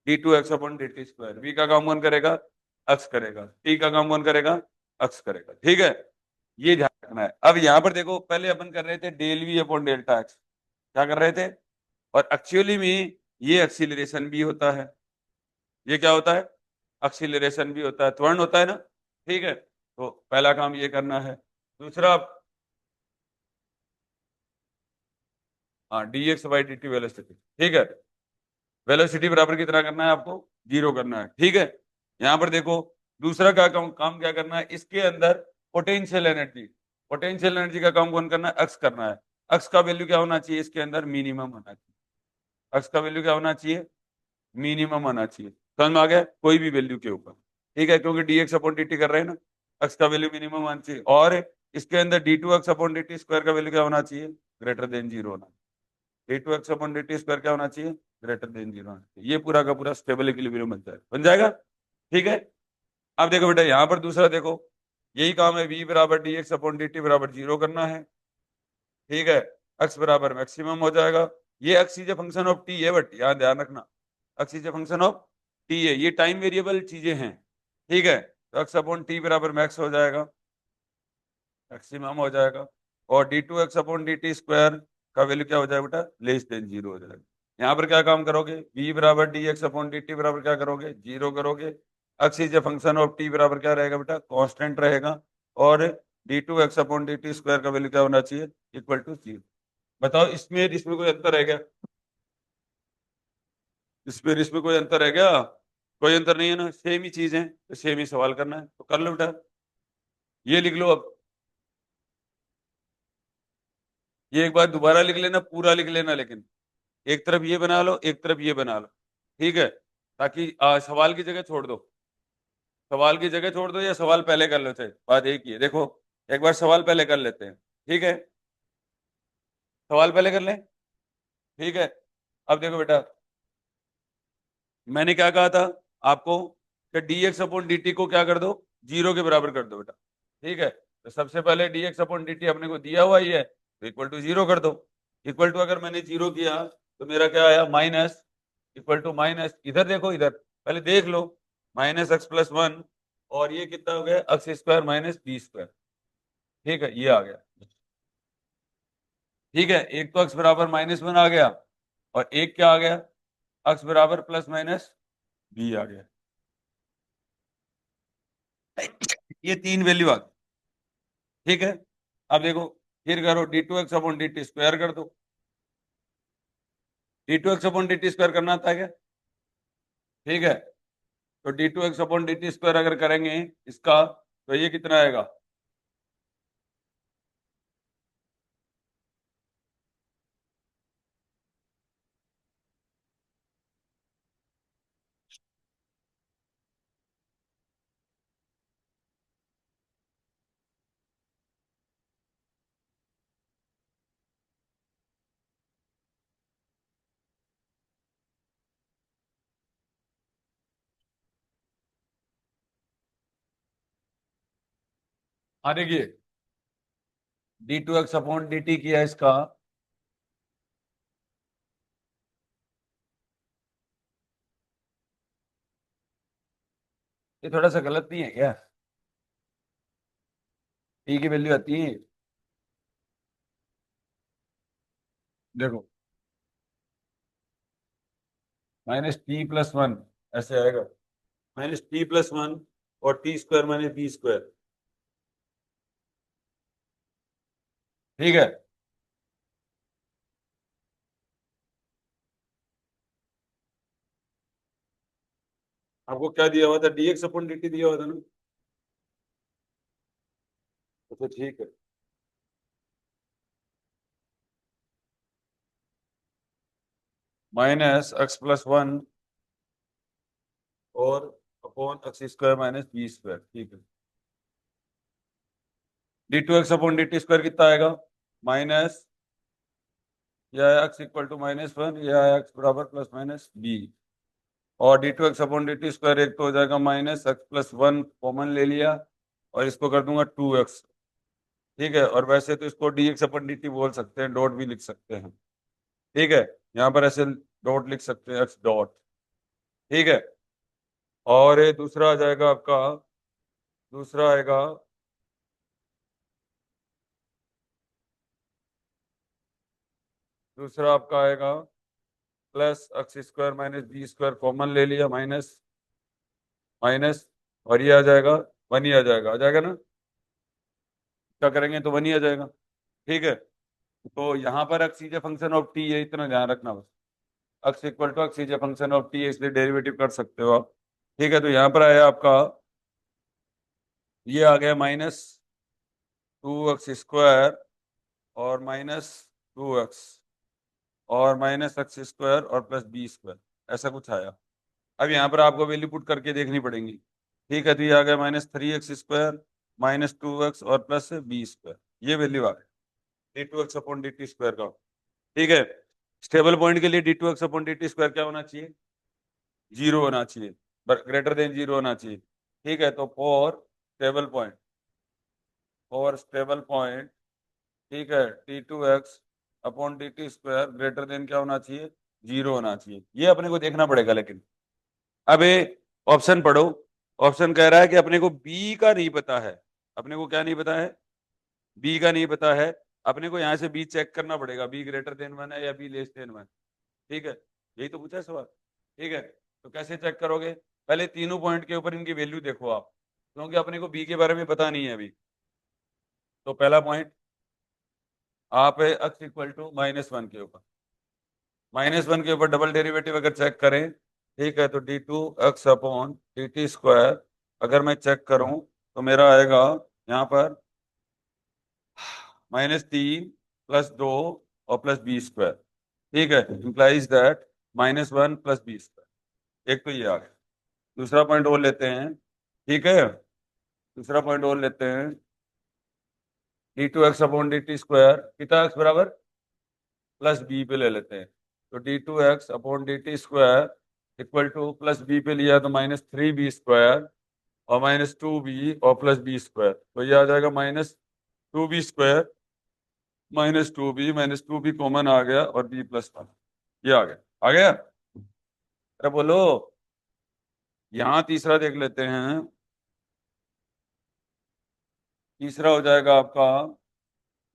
d two x upon d t square, b का काम कौन करेगा, x करेगा, t का काम कौन करेगा, x करेगा। ठीक है, ये ध्यान रखना है। अब यहाँ पर देखो, पहले अपन कर रहे थे del we upon delta x, क्या कर रहे थे, और एक्चुअली में ये एक्सीलरेशन भी होता है, ये क्या होता है, एक्सीलरेशन भी होता है, त्वरण होता है ना। ठीक है, तो पहला काम ये करना है। दूसरा, हाँ, D x by D T velocity, ठीक है, वेलोसिटी बराबर कितना करना है आपको, 0 करना है। ठीक है, यहाँ पर देखो दूसरा का काम क्या करना है, इसके अंदर पोटेंशियल एनर्जी, पोटेंशियल एनर्जी का काम कौन करना है, एक्स करना है। एक्स का वैल्यू क्या होना चाहिए, इसके अंदर मिनिमम होना चाहिए। एक्स का वैल्यू क्या होना चाहिए, मिनिमम होना चाहिए। समझ में आ गया, कोई भी वैल्यू के ऊपर, ठीक है, क्योंकि D x upon d T कर रहे हैं ना, एक्स का वैल्यू मिनिमम होना चाहिए, और इसके अंदर d two x upon d t square का वैल्यू क्या होना चाहिए, ग्रेटर देन 0 होना। D two x upon d t square क्या होना चाहिए, ग्रेटर देन 0 होना चाहिए। ये पूरा का पूरा स्टेबल इक्विलिब्रियम बन जाएगा। ठीक है, अब देखो बेटा, यहाँ पर दूसरा देखो, यही काम है, v बराबर d x upon d t बराबर 0 करना है। ठीक है, x बराबर मैक्सिमम हो जाएगा। ये x is a function of t है, बट यहाँ ध्यान रखना, x is a function of t है, ये टाइम वेरिएबल चीजें हैं। ठीक है, तो x अपॉन टी बराबर मैक्स हो जाएगा, मैक्सिमम हो जाएगा। और D two x upon d t square का वैल्यू क्या हो जाएगा बेटा, लेस देन जीरो हो जाएगा। यहाँ पर क्या काम करोगे, v बराबर d x upon d t बराबर क्या करोगे, जीरो करोगे। X is a function of t बराबर क्या रहेगा बेटा, कांस्टेंट रहेगा। और D two x upon d t square का वैल्यू क्या होना चाहिए, इक्वल टू जीरो। बताओ इसमें इसमें कोई अंतर है क्या, इसमें इसमें कोई अंतर है क्या, कोई अंतर नहीं है ना, सेम ही चीज है, तो सेम ही सवाल करना है, तो कर लो बेटा। ये लिख लो अब, ये एक बार दोबारा लिख लेना, पूरा लिख लेना, लेकिन एक तरफ ये बना लो, एक तरफ ये बना लो, ठीक है, ताकि सवाल की जगह छोड़ दो, सवाल की जगह छोड़ दो या सवाल पहले कर लो, चाहे बात एक ही है। देखो एक बार सवाल पहले कर लेते हैं, ठीक है, सवाल पहले कर लें, ठीक है। अब देखो बेटा, मैंने क्या कहा था आपको कि D x upon d T को क्या कर दो, जीरो के बराबर कर दो बेटा, ठीक है। तो सबसे पहले D x upon d T अपने को दिया हुआ ही है, तो इक्वल टू जीरो कर दो। इक्वल टू अगर मैंने जीरो किया तो मेरा क्या आया, माइनस, इक्वल टू माइनस, इधर देखो, इधर पहले देख लो, माइनस एक्स प्लस वन, और ये कितना हो गया, x square minus b square, ठीक है, ये आ गया, ठीक है। एक तो एक्स बराबर माइनस वन आ गया, और एक क्या आ गया, एक्स बराबर प्लस माइनस बी आ गया, ये तीन वैल्यू आ गई, ठीक है। अब देखो, फिर करो d two x upon d t square कर दो, d two x upon d t square करना आता है क्या, ठीक है। तो d two x upon d t square अगर करेंगे इसका, तो ये कितना आएगा, हाँ देखिए, d two x upon d t किया इसका, ये थोड़ा सा गलत नहीं है क्या, टी की वैल्यू आती है, देखो माइनस टी प्लस वन, ऐसे आएगा, माइनस टी प्लस वन और t square minus b square, ठीक है। आपको क्या दिया हुआ था, d x upon d t दिया हुआ था ना, तो ठीक है, माइनस एक्स प्लस वन और upon x square minus b square, ठीक है। D two x upon d t square कितना आएगा, माइनस, या x equal to minus one, या एक्स बराबर प्लस माइनस बी, और D two x upon d t square एक तो हो जाएगा minus x plus one, common ले लिया, और इसको कर दूंगा टू एक्स, ठीक है। और वैसे तो इसको D x upon d T बोल सकते हैं, डॉट भी लिख सकते हैं, ठीक है। यहाँ पर ऐसे डॉट लिख सकते हैं, एक्स डॉट, ठीक है। और ये दूसरा आ जाएगा आपका, दूसरा आएगा, दूसरा आपका आएगा plus x square minus b square, common ले लिया, माइनस माइनस, और ये आ जाएगा, वन ही आ जाएगा ना, क्या करेंगे तो वन ही आ जाएगा, ठीक है। तो यहाँ पर x is a function of t है, इतना ध्यान रखना बस, x equal to x is a function of t है, इसलिए डेरिवेटिव कर सकते हो आप, ठीक है। तो यहाँ पर आया आपका, ये आ गया माइनस टू एक्स स्क्वायर और माइनस टू एक्स और माइनस एक्स स्क्वायर और प्लस बी स्क्वायर, ऐसा कुछ आया। अब यहाँ पर आपको वैल्यू पुट करके देखनी पड़ेगी, ठीक है। तो ये आ गया minus three x square minus two x और प्लस बी स्क्वायर, ये वैल्यू आ गई d two x upon d t square का, ठीक है। स्टेबल पॉइंट के लिए d two x upon d t square क्या होना चाहिए, जीरो होना चाहिए, ग्रेटर देन जीरो होना चाहिए, ठीक है। तो फॉर स्टेबल पॉइंट, ठीक है, t two x upon d t square greater than क्या होना चाहिए, जीरो होना चाहिए, ये अपने को देखना पड़ेगा। लेकिन अब ये ऑप्शन पढ़ो, ऑप्शन कह रहा है कि अपने को बी का नहीं पता है, अपने को क्या नहीं पता है, बी का नहीं पता है, अपने को यहाँ से बी चेक करना पड़ेगा, बी ग्रेटर देन 1 है या बी लेस देन 1। ठीक है, यही तो पूछा है सवाल। ठीक है, तो कैसे चेक करोगे? पहले तीनों पॉइंट के ऊपर इनकी वैल्यू देखो आप, क्योंकि अपने को बी के बारे में पता नहीं है अभी। तो पहला पॉइंट आप x इक्वल टू -1 के ऊपर, -1 के ऊपर डबल डेरिवेटिव अगर चेक करें, ठीक है, तो d2x अपॉन dt स्क्वायर अगर मैं चेक करूं तो मेरा आएगा यहाँ पर -3 +2 और प्लस बी स्क्वायर। ठीक है, इंप्लाइज दैट -1 + बी स्क्वायर। एक तो ये आ गया। दूसरा पॉइंट और लेते हैं। ठीक है, दूसरा पॉइंट और लेते हैं, d2x अपॉन dt स्क्वायर, कितना x बराबर प्लस बी पे ले लेते हैं। तो d2x upon dt square equal to plus b पे लिया तो -3b स्क्वायर और -2b और प्लस बी स्क्वायर, तो ये आ जाएगा -2b स्क्वायर -2b कॉमन आ गया और b +1, ये आ गया। आ गया? अरे बोलो। यहाँ तीसरा देख लेते हैं। तीसरा हो जाएगा आपका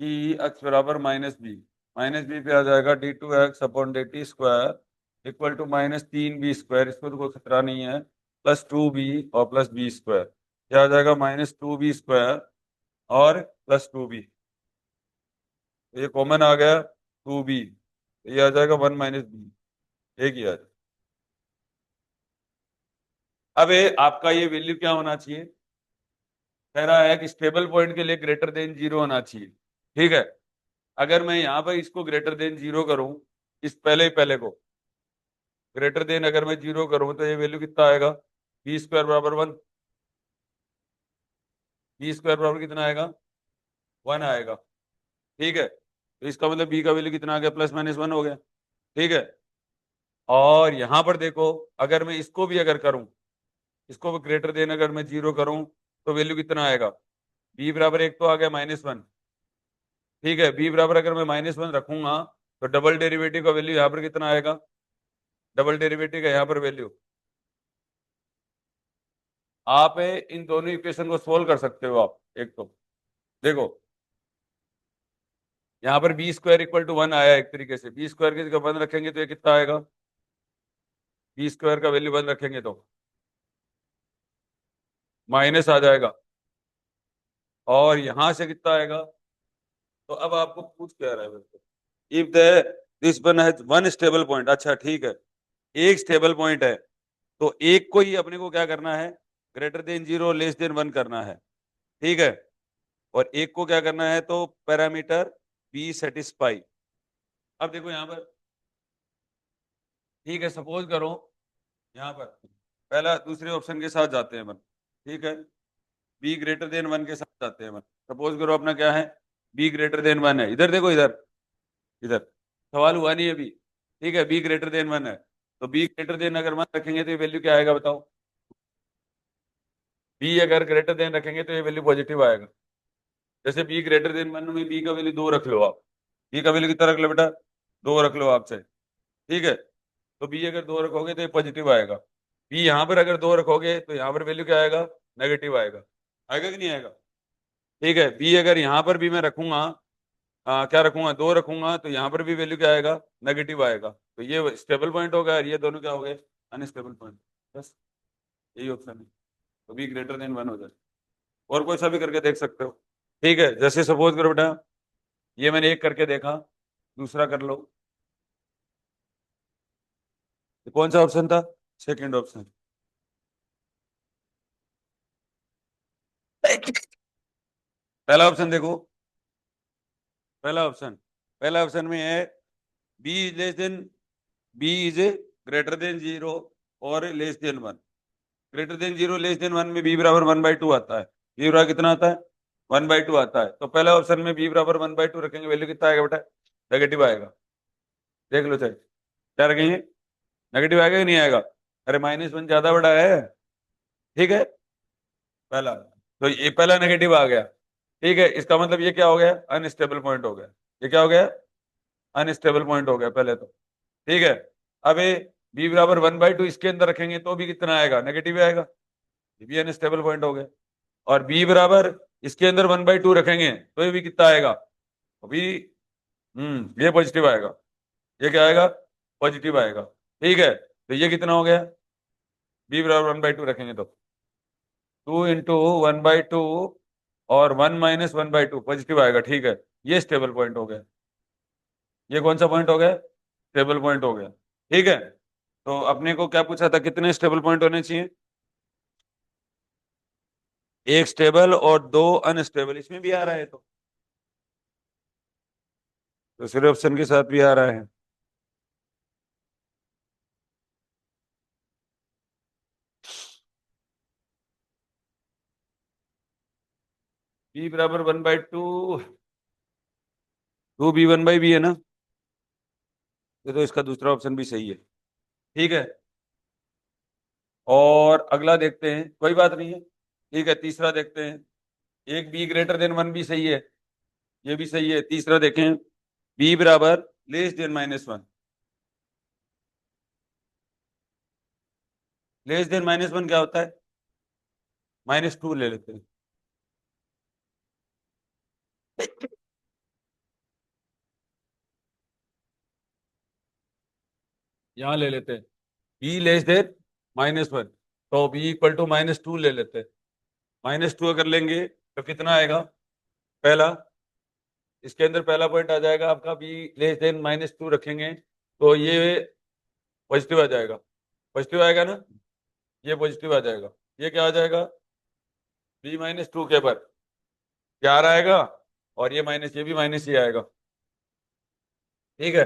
कि x बराबर -b, -b पे आ जाएगा d2x upon dt square equal to -3b square, इसको तो कोई खतरा नहीं है, +2b और प्लस बी स्क्वायर, क्या आ जाएगा -2b स्क्वायर और +2b, ये कॉमन आ गया 2b, ये आ जाएगा 1 - b, एक ही आ जाएगा। अब आपका ये वैल्यू क्या होना चाहिए? कह रहा है कि स्टेबल पॉइंट के लिए ग्रेटर देन 0 होना चाहिए। ठीक है, अगर मैं यहाँ पर इसको ग्रेटर देन 0 करूं, इस पहले को ग्रेटर देन अगर मैं 0 करूं तो ये वैल्यू कितना आएगा? बी स्क्वायर बराबर 1, बी स्क्वायर बराबर कितना आएगा? 1 आएगा। ठीक है, तो इसका मतलब बी का वैल्यू कितना आ गया? +-1 हो गया। ठीक है, और यहां पर देखो, अगर मैं इसको भी अगर करूं, इसको भी ग्रेटर देन अगर मैं 0 करूं तो वैल्यू कितना आएगा? बी बराबर 1 तो आ गया -1। ठीक है, बी बराबर अगर मैं -1 रखूंगा तो डबल डेरिवेटिव का वैल्यू यहाँ पर कितना आएगा? डबल डेरिवेटिव का यहाँ पर वैल्यू, आप इन दोनों इक्वेशन को सोल्व कर सकते हो आप। एक तो देखो, यहाँ पर बी स्क्वायर इक्वल टू 1 आया, एक तरीके से बी स्क्वायर की जगह 1 रखेंगे तो ये कितना आएगा? बी स्क्वायर का वैल्यू 1 रखेंगे तो माइनस आ जाएगा, और यहां से कितना आएगा? तो अब आपको पूछ क्या रहा है मेरे को? If the this one has one stable point, अच्छा ठीक है, एक स्टेबल पॉइंट है, तो एक को ही अपने को क्या करना है? ग्रेटर देन 0 लेस देन 1 करना है। ठीक है, और एक को क्या करना है? तो पैरामीटर बी सेटिस्फाई। अब देखो यहाँ पर, ठीक है, सपोज करो यहाँ पर पहला दूसरे ऑप्शन के साथ जाते हैं अपन। ठीक है, बी ग्रेटर देन 1 के साथ जाते हैं अपन। सपोज करो अपना क्या है? बी ग्रेटर देन 1 है। इधर देखो, इधर इधर सवाल हुआ नहीं अभी। ठीक है, बी ग्रेटर देन 1 है, तो बी ग्रेटर देन अगर 1 रखेंगे तो ये वैल्यू क्या आएगा बताओ? बी अगर ग्रेटर देन रखेंगे तो ये वैल्यू पॉजिटिव आएगा। जैसे बी ग्रेटर देन 1 में बी का वैल्यू 2 रख लो आप। बी का वैल्यू कितना रख लो बेटा? 2 रख लो आपसे। ठीक है, तो बी अगर 2 रखोगे तो ये पॉजिटिव आएगा। बी यहाँ पर अगर 2 रखोगे तो यहाँ पर वैल्यू क्या आएगा? नेगेटिव आएगा। आएगा कि नहीं आएगा? ठीक है, बी अगर यहाँ पर भी मैं रखूंगा, क्या रखूंगा? 2 रखूंगा, तो यहाँ पर भी वैल्यू क्या आएगा? नेगेटिव आएगा। तो ये स्टेबल पॉइंट होगा और ये दोनों क्या हो गए? Unstable point. बस यही ऑप्शन है, तो बी ग्रेटर देन 1 हो जाए। और कोई सा भी करके देख सकते हो। ठीक है, जैसे सपोज करो बेटा, ये मैंने एक करके देखा, दूसरा कर लो। तो कौन सा ऑप्शन था? Second option. पहला ऑप्शन देखो, पहला ऑप्शन, पहला ऑप्शन में है b is less than, b is greater than 0 और less than 1। Greater than 0 less than 1 में बी बराबर 1/2 आता है। बी बराबर कितना आता है? 1/2 आता है। तो पहला ऑप्शन में बी बराबर 1/2 रखेंगे, वैल्यू कितना आएगा बेटा? नेगेटिव आएगा। देख लो चाहे क्या रखेंगे, नेगेटिव आएगा कि नहीं आएगा? अरे -1 ज्यादा बड़ा है। ठीक है, पहला, तो ये पहला नेगेटिव आ गया। ठीक है, इसका मतलब ये क्या हो गया? अनस्टेबल पॉइंट हो गया। ये क्या हो गया? अनस्टेबल पॉइंट हो गया पहले तो। ठीक है, अब ये बी बराबर 1/2 इसके अंदर रखेंगे तो भी कितना आएगा? नेगेटिव आएगा। ये भी अनस्टेबल पॉइंट हो गया। और बी बराबर इसके अंदर 1/2 रखेंगे तो ये भी कितना आएगा? अभी ये पॉजिटिव आएगा, ये क्या आएगा, पॉजिटिव आएगा। ठीक है, तो ये कितना हो गया, बी बराबर 1/2 रखेंगे तो 2 × 1/2 और 1 - 1/2 पॉजिटिव आएगा। ठीक है, ये स्टेबल पॉइंट हो गया। ये कौन सा पॉइंट हो गया, स्टेबल पॉइंट हो गया। ठीक है, तो अपने को क्या पूछा था, कितने स्टेबल पॉइंट होने चाहिए, एक स्टेबल और दो अनस्टेबल, इसमें भी आ रहा है तो दूसरे ऑप्शन के साथ भी आ रहा है। बी बराबर 1/2, 2b1/b है ना, ये तो इसका दूसरा ऑप्शन भी सही है। ठीक है, और अगला देखते हैं, कोई बात नहीं है। ठीक है, तीसरा देखते हैं, एक बी ग्रेटर देन 1 भी सही है, ये भी सही है। तीसरा देखें, बी बराबर लेस देन -1, लेस देन -1 क्या होता है, -2 ले लेते हैं। यहाँ ले लेते हैं बी लेस देन -1, तो बी इक्वल टू -2 ले लेते हैं। -2 अगर लेंगे तो कितना आएगा, पहला, इसके अंदर पहला पॉइंट आ जाएगा आपका, बी लेस देन -2 रखेंगे तो ये पॉजिटिव आ जाएगा, पॉजिटिव आएगा ना, ये पॉजिटिव आ जाएगा। ये क्या आ जाएगा, b -2 के पर क्या आ रहा आएगा, और ये माइनस, ये भी माइनस ही आएगा। ठीक है,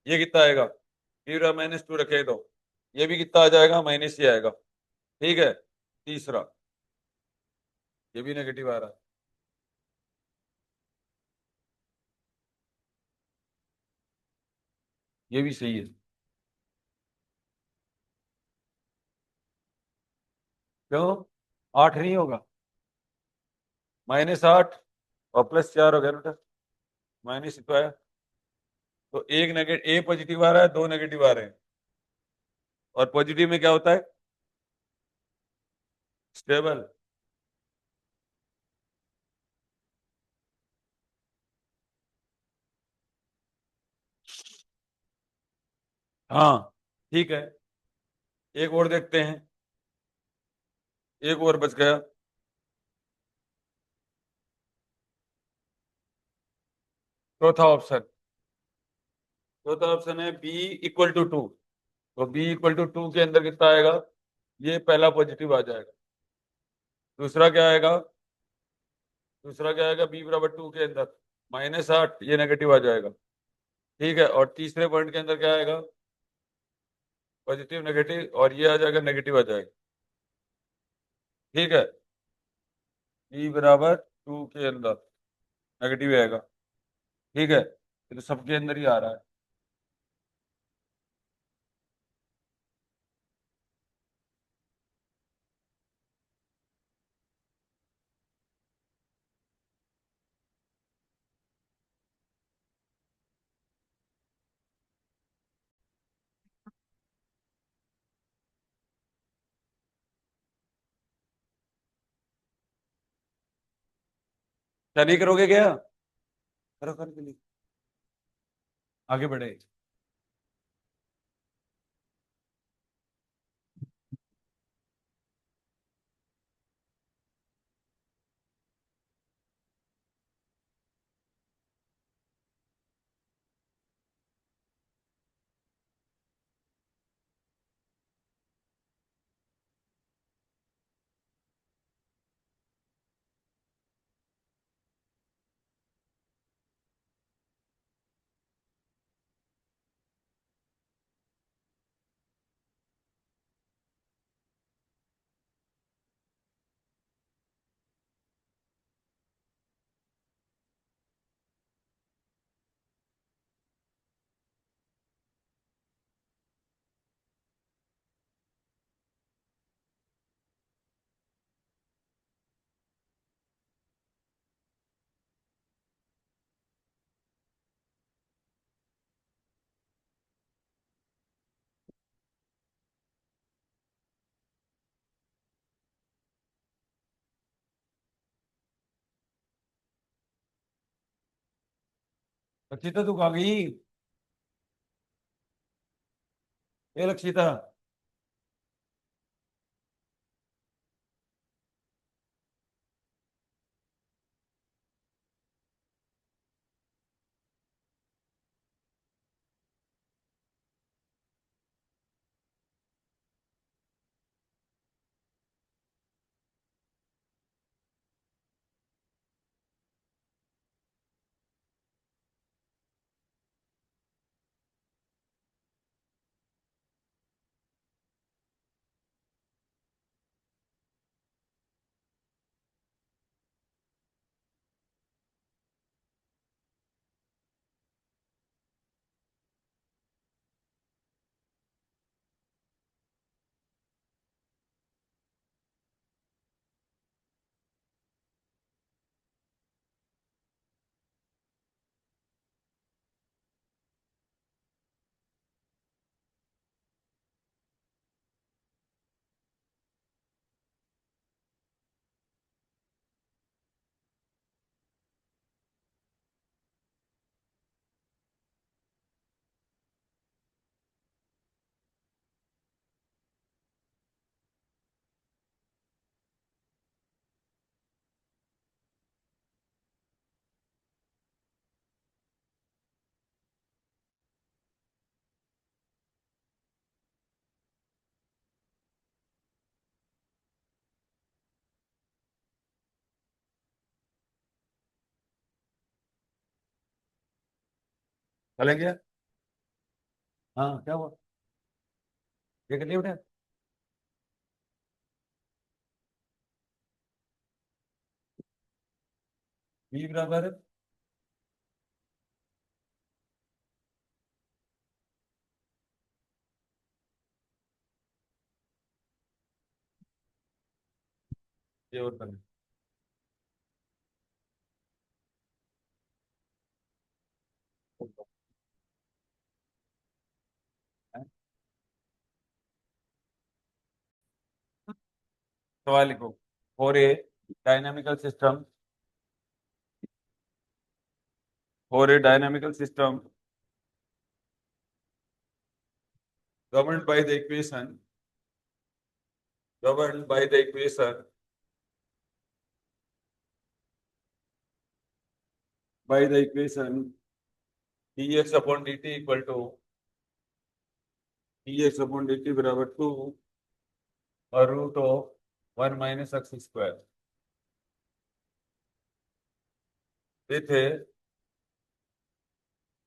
ये कितना आएगा, b -2 रखे तो ये भी कितना आ जाएगा, माइनस ही आएगा। ठीक है, तीसरा, ये भी नेगेटिव आ रहा है। ये भी सही है, क्यों, 8 नहीं होगा, -8 और +4 हो गया बेटा, माइनस ही तो आया। तो एक नेगेटिव, ए पॉजिटिव आ रहा है, दो नेगेटिव आ रहे हैं, और पॉजिटिव में क्या होता है, स्टेबल। हाँ, ठीक है, एक और देखते हैं, एक और बच गया। चौथा ऑप्शन, चौथा ऑप्शन है बी इक्वल टू 2, तो बी इक्वल टू 2 के अंदर कितना आएगा, ये पहला पॉजिटिव आ जाएगा। दूसरा क्या आएगा, दूसरा क्या आएगा, बी बराबर 2 के अंदर -8, ये नेगेटिव आ जाएगा। ठीक है, और तीसरे पॉइंट के अंदर क्या आएगा, पॉजिटिव नेगेटिव, और ये आ जाएगा, नेगेटिव आ जाएगा। ठीक है, बी बराबर 2 के अंदर नेगेटिव आएगा। ठीक है, ये तो सबके अंदर ही आ रहा है। क्या नहीं करोगे क्या, करो करो जल्दी, आगे बढ़े। लक्षिता तू कहाँ गई? ए लक्षिता। चले गया। हाँ क्या हुआ? ये कर लिया बेटा। बी बराबर ये और करना। सवाल लिखो। For a dynamical system, for a dynamical system governed by the equation, governed by the equation, by the equation dx upon dt equal to dx upon dt बराबर 2 और root of 1 minus x square थे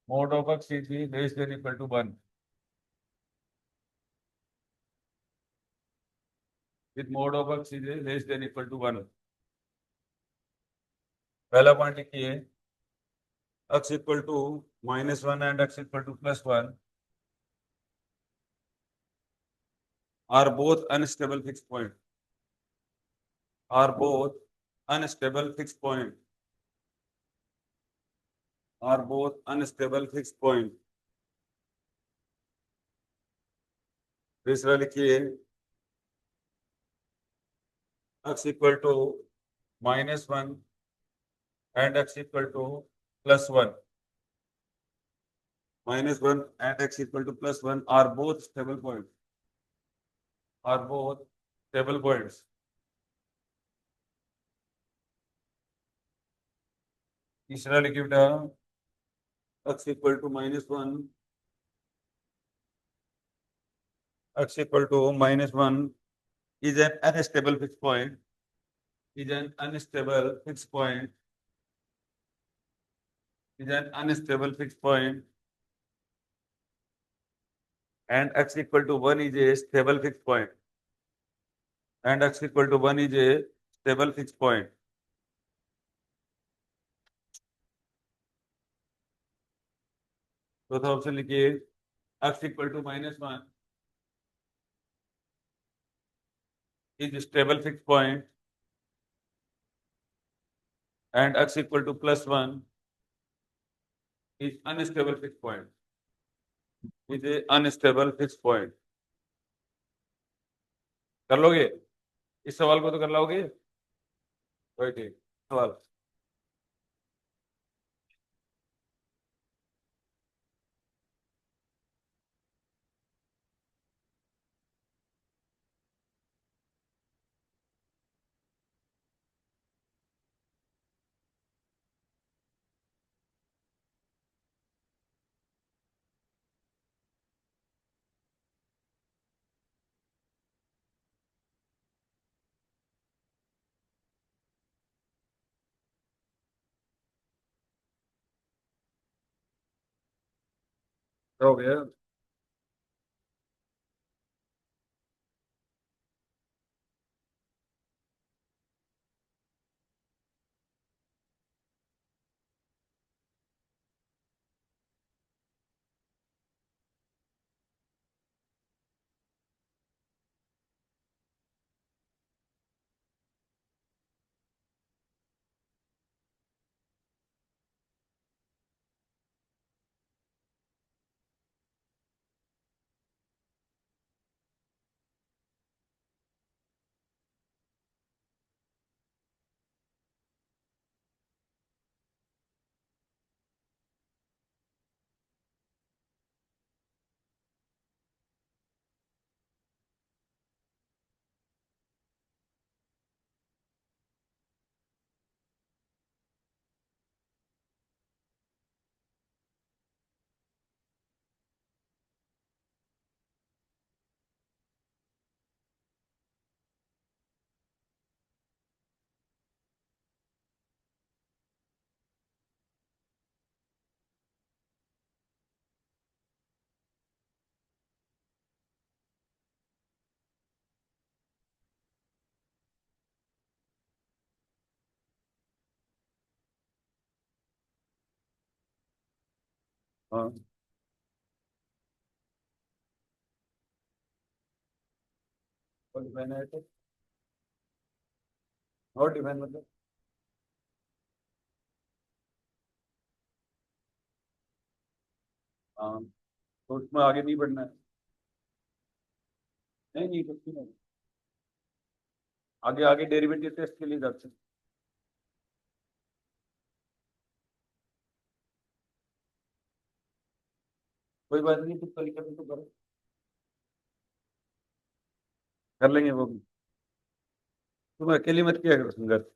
mod of x is less than equal to 1 with mod of x is less than equal to 1। पहला पॉइंट लिखिए x equal to -1 and x equal to +1 are both unstable fixed point, are both unstable fixed point, are both unstable fixed point। तीसरा लिखिए x equal to -1 and x equal to +1, -1 and x equal to +1 are both stable points, are both stable points। तीसरा लिखिए बेटा x equal to -1, x equal to -1 is an unstable fixed point, is an unstable fixed point, is an unstable fixed point, and x equal to 1 is a stable fixed point, and x equal to 1 is a stable fixed point। चौथा ऑप्शन लिखिए x equal to -1 is stable fixed point and x equal to +1 is unstable fixed point, is a unstable fixed point। कर लोगे? इस सवाल को तो कर लोगे? कोई ठीक सवाल। क्या हो गया? हाँ, और डिफाइन है तो? और डिफाइन मतलब? हाँ, तो उसमें आगे नहीं बढ़ना है। नहीं नहीं, कुछ भी नहीं। आगे आगे डेरिवेटिव टेस्ट के लिए जाते हैं। कोई बात नहीं, कुछ तरीके से तो करो। कर लेंगे वो भी। तुम अकेली मत किया करो संगत।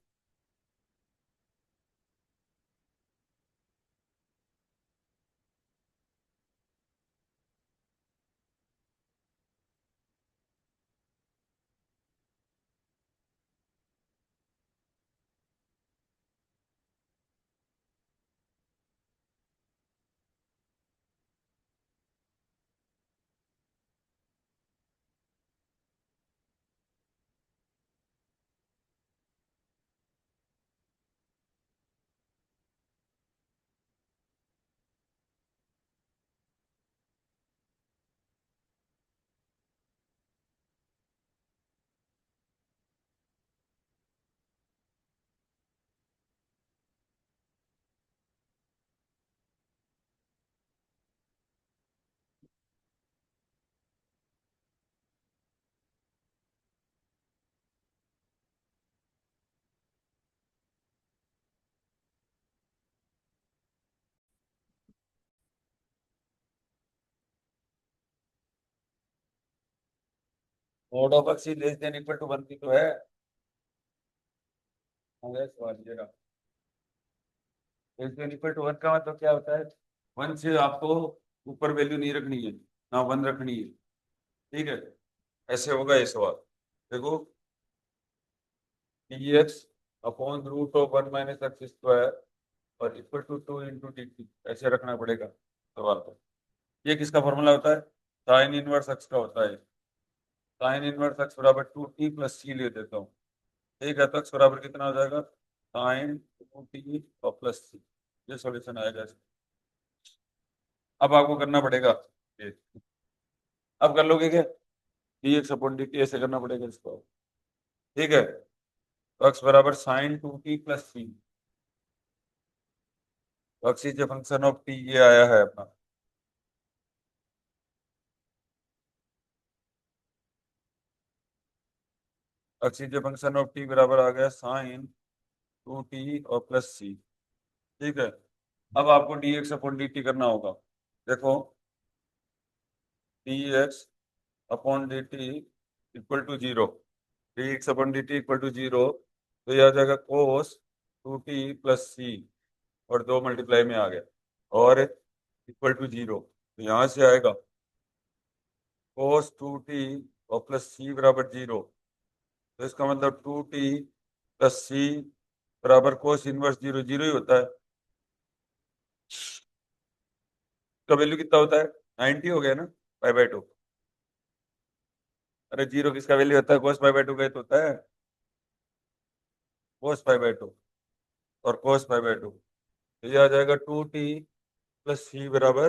Mod of x less than equal to one की तो है। अरे सवाल ये रहा। Less than equal to one का मतलब क्या होता है? वन से आपको ऊपर वैल्यू नहीं रखनी है, ना वन रखनी है। ठीक है, ऐसे होगा ये सवाल। देखो, d x upon root of one minus x square और equal to two into d t, ऐसे रखना पड़ेगा सवाल को। ये किसका फॉर्मूला होता है? साइन इनवर्स एक्स का होता है। साइन इनवर्स एक्स बराबर टू टी प्लस सी ले देता हूँ। ठीक है, तो एक्स बराबर कितना हो जाएगा? साइन टू टी और प्लस सी। ये सॉल्यूशन आएगा इसका। अब आपको करना पड़ेगा ये। अब कर लोगे क्या? D x upon d t ऐसे करना पड़ेगा इसको। ठीक है, तो एक्स बराबर sine two t plus c. तो x is a function of t, ये आया है अपना। X is a function of t बराबर आ गया साइन टू टी और प्लस सी। ठीक है, अब आपको d x upon d t करना होगा। देखो, d x upon d t equal to zero. D x upon d t equal to zero, तो ये आ जाएगा cos two t plus c, और दो मल्टीप्लाई में आ गया, और इक्वल टू जीरो, तो यहाँ से आएगा कोस टू टी और प्लस सी बराबर जीरो। तो इसका मतलब टू टी प्लस सी बराबर कोस इनवर्स जीरो, जीरो ही होता है। का वैल्यू कितना होता है? 90 हो गया ना, पाई बाय टू। अरे जीरो किसका वैल्यू होता है, कोस पाई बाय टू का ही तो होता है, कोस पाई बाय टू और कोस पाई बाय टू। तो ये आ जाएगा 2t+c बराबर,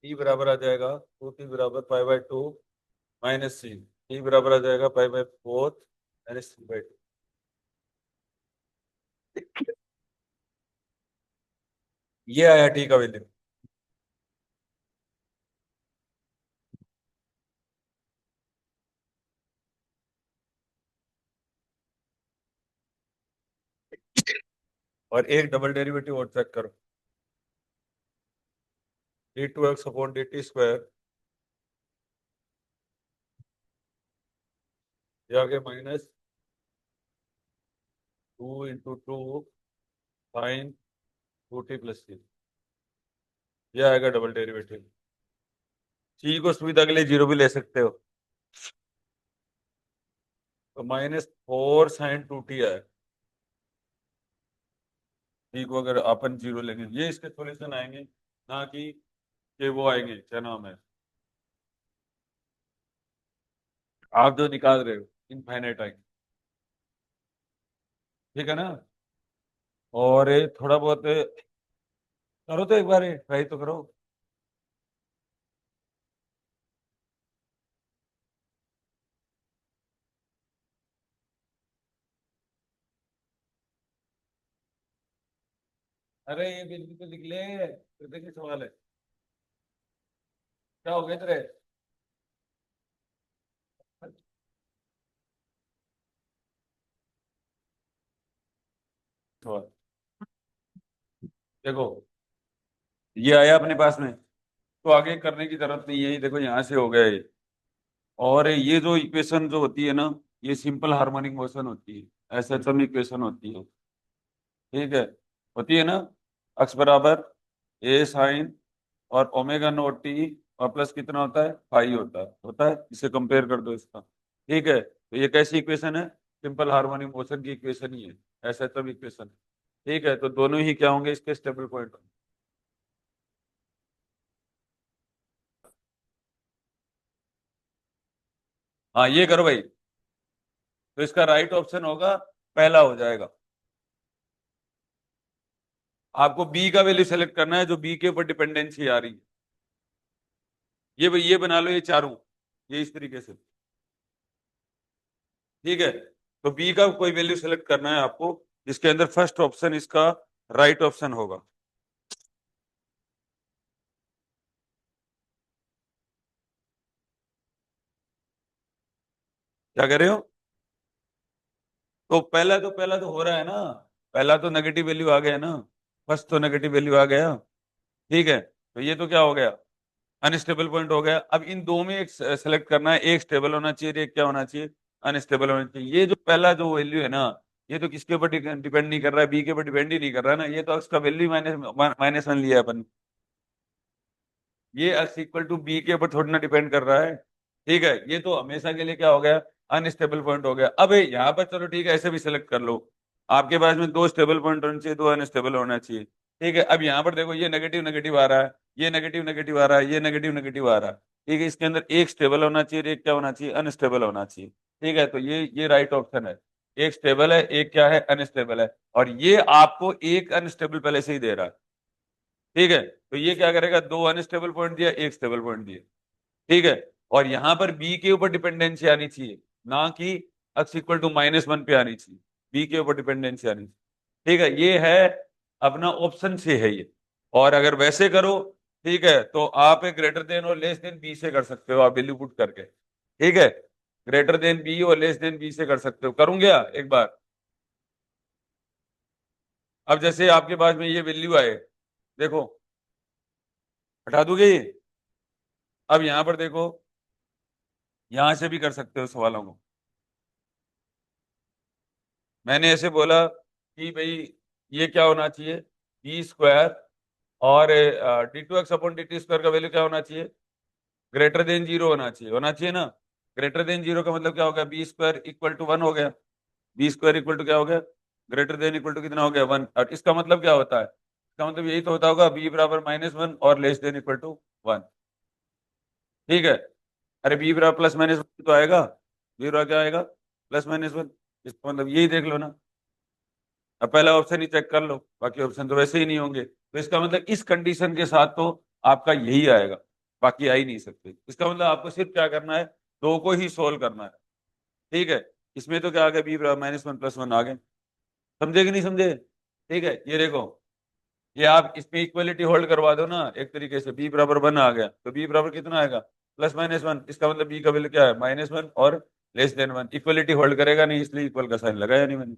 t बराबर आ जाएगा 2t बराबर pi by two minus c, t बराबर आ जाएगा pi by four minus c by two. ये आया t का वैल्यू। और एक डबल डेरिवेटिव और चेक करो, d2x/dt², ये आगे -2 × 2 sin 2t+c, ये आएगा डबल डेरिवेटिव। सी को सुविधा के लिए जीरो भी ले सकते हो, तो -4 sin 2t है। सी को अगर अपन जीरो लेंगे, ये इसके सॉल्यूशन आएंगे, ना कि वो आएंगे, क्या नाम है, आप जो निकाल रहे हो इनफाइनाइट आएंगे। ठीक है ना। और ये थोड़ा बहुत करो तो, एक बार ट्राई तो करो। अरे ये बिल्कुल तो लिख ले, फिर देखिए सवाल है, क्या हो गया तेरे। सवाल देखो, ये आया अपने पास में, तो आगे करने की जरूरत नहीं है, ये देखो यहाँ से हो गया ये। और ये जो इक्वेशन जो होती है ना, ये सिंपल हार्मोनिक मोशन होती है, एसएचएम इक्वेशन होती है। ठीक है, होती है ना, अक्स बराबर ए साइन और ओमेगा नॉट टी, और प्लस कितना होता है, फाई होता है, इसे कंपेयर कर दो इसका। ठीक है, तो ये कैसी इक्वेशन है, सिंपल हार्मोनिक मोशन की इक्वेशन ही है, एसएचएम इक्वेशन। ठीक है, तो दोनों ही क्या होंगे, इसके स्टेबल पॉइंट होंगे। हाँ ये करो भाई, तो इसका राइट ऑप्शन होगा, पहला हो जाएगा। आपको बी का वैल्यू सेलेक्ट करना है, जो बी के ऊपर डिपेंडेंसी आ रही है। ये भाई ये बना लो, ये चारों, ये इस तरीके से। ठीक है, तो बी का कोई वैल्यू सेलेक्ट करना है आपको, जिसके अंदर फर्स्ट ऑप्शन इसका राइट ऑप्शन होगा। क्या कह रहे हो, तो पहला तो हो रहा है ना, पहला तो नेगेटिव वैल्यू आ गया ना, फर्स्ट तो नेगेटिव वैल्यू आ गया। ठीक है, तो ये तो क्या हो गया, अनस्टेबल पॉइंट हो गया। अब इन दो में एक सेलेक्ट करना है, एक स्टेबल होना चाहिए, एक क्या होना चाहिए, अनस्टेबल होना चाहिए। ये जो पहला जो वैल्यू है ना, ये तो किसके ऊपर डिपेंड नहीं कर रहा है, बी के ऊपर डिपेंड ही नहीं कर रहा है ना, ये तो उसका वैल्यू माइनस वन लिया है अपन। ये एक्स इक्वल टू बी के ऊपर थोड़ी ना डिपेंड कर रहा है। ठीक है, ये तो हमेशा के लिए क्या हो गया, अनस्टेबल पॉइंट हो गया। अब यहाँ पर चलो ठीक है, ऐसे भी सेलेक्ट कर लो, आपके पास में दो स्टेबल पॉइंट होने चाहिए, दो अनस्टेबल होना चाहिए। ठीक है, अब यहाँ पर देखो, ये नेगेटिव नेगेटिव आ रहा है, ये नेगेटिव नेगेटिव आ रहा है, ये नेगेटिव नेगेटिव आ रहा है। ठीक है, इसके अंदर एक स्टेबल होना चाहिए, एक क्या होना चाहिए, अनस्टेबल होना चाहिए। ठीक है, तो ये राइट ऑप्शन है, एक स्टेबल है, एक क्या है, अनस्टेबल है। और ये आपको एक अनस्टेबल पहले से ही दे रहा है। ठीक है, तो ये क्या करेगा, दो अनस्टेबल पॉइंट दिया, एक स्टेबल पॉइंट दिया। ठीक है, और यहां पर बी के ऊपर डिपेंडेंसी आनी चाहिए, ना कि एक्स इक्वल टू -1 पे आनी चाहिए, बी के ऊपर डिपेंडेंसी आनी चाहिए। ठीक है, ये है अपना ऑप्शन से है ये। और अगर वैसे करो, ठीक है, तो आप एक ग्रेटर देन और लेस देन बी से कर सकते हो, आप वैल्यू पुट करके। ठीक है, ग्रेटर देन बी और लेस देन बी से कर सकते हो, करूंगा एक बार। अब जैसे आपके पास में ये वैल्यू आए, देखो, हटा दोगे ये। अब यहां पर देखो, यहां से भी कर सकते हो सवालों को। मैंने ऐसे बोला कि भाई ये क्या होना चाहिए, बी स्क्वायर, और d2x/dt² का वैल्यू क्या होना चाहिए, ग्रेटर देन जीरो होना चाहिए ना। ग्रेटर देन जीरो का मतलब क्या हो गया, b square equal to one हो गया, बी स्क्वायर इक्वल टू क्या हो गया, ग्रेटर देन इक्वल टू कितना हो गया 1। और इसका मतलब क्या होता है? इसका मतलब यही तो होता होगा बी बराबर -1 और लेस देन इक्वल टू 1। ठीक है। अरे बी बराबर प्लस माइनस वन तो आएगा, बी बराबर क्या आएगा? +-1। इसका मतलब यही देख लो ना। अब पहला ऑप्शन ही चेक कर लो, बाकी ऑप्शन तो वैसे ही नहीं होंगे, तो इसका मतलब इस कंडीशन के साथ तो आपका यही आएगा, बाकी आ ही नहीं सकते। इसका मतलब आपको सिर्फ क्या करना है, दो को ही सोल्व करना है। ठीक है। इसमें तो क्या आ गया, बी बराबर -1 + 1 आ गए। समझे कि नहीं समझे? ठीक है, ये देखो, ये आप इसमें इक्वलिटी होल्ड करवा दो ना एक तरीके से, बी बराबर 1 आ गया तो बी बराबर कितना आएगा? +-1। इसका मतलब बी का वैल्यू क्या है? -1 और लेस देन 1। इक्वलिटी होल्ड करेगा नहीं, इसलिए इक्वल का साइन लगाया नहीं मैंने।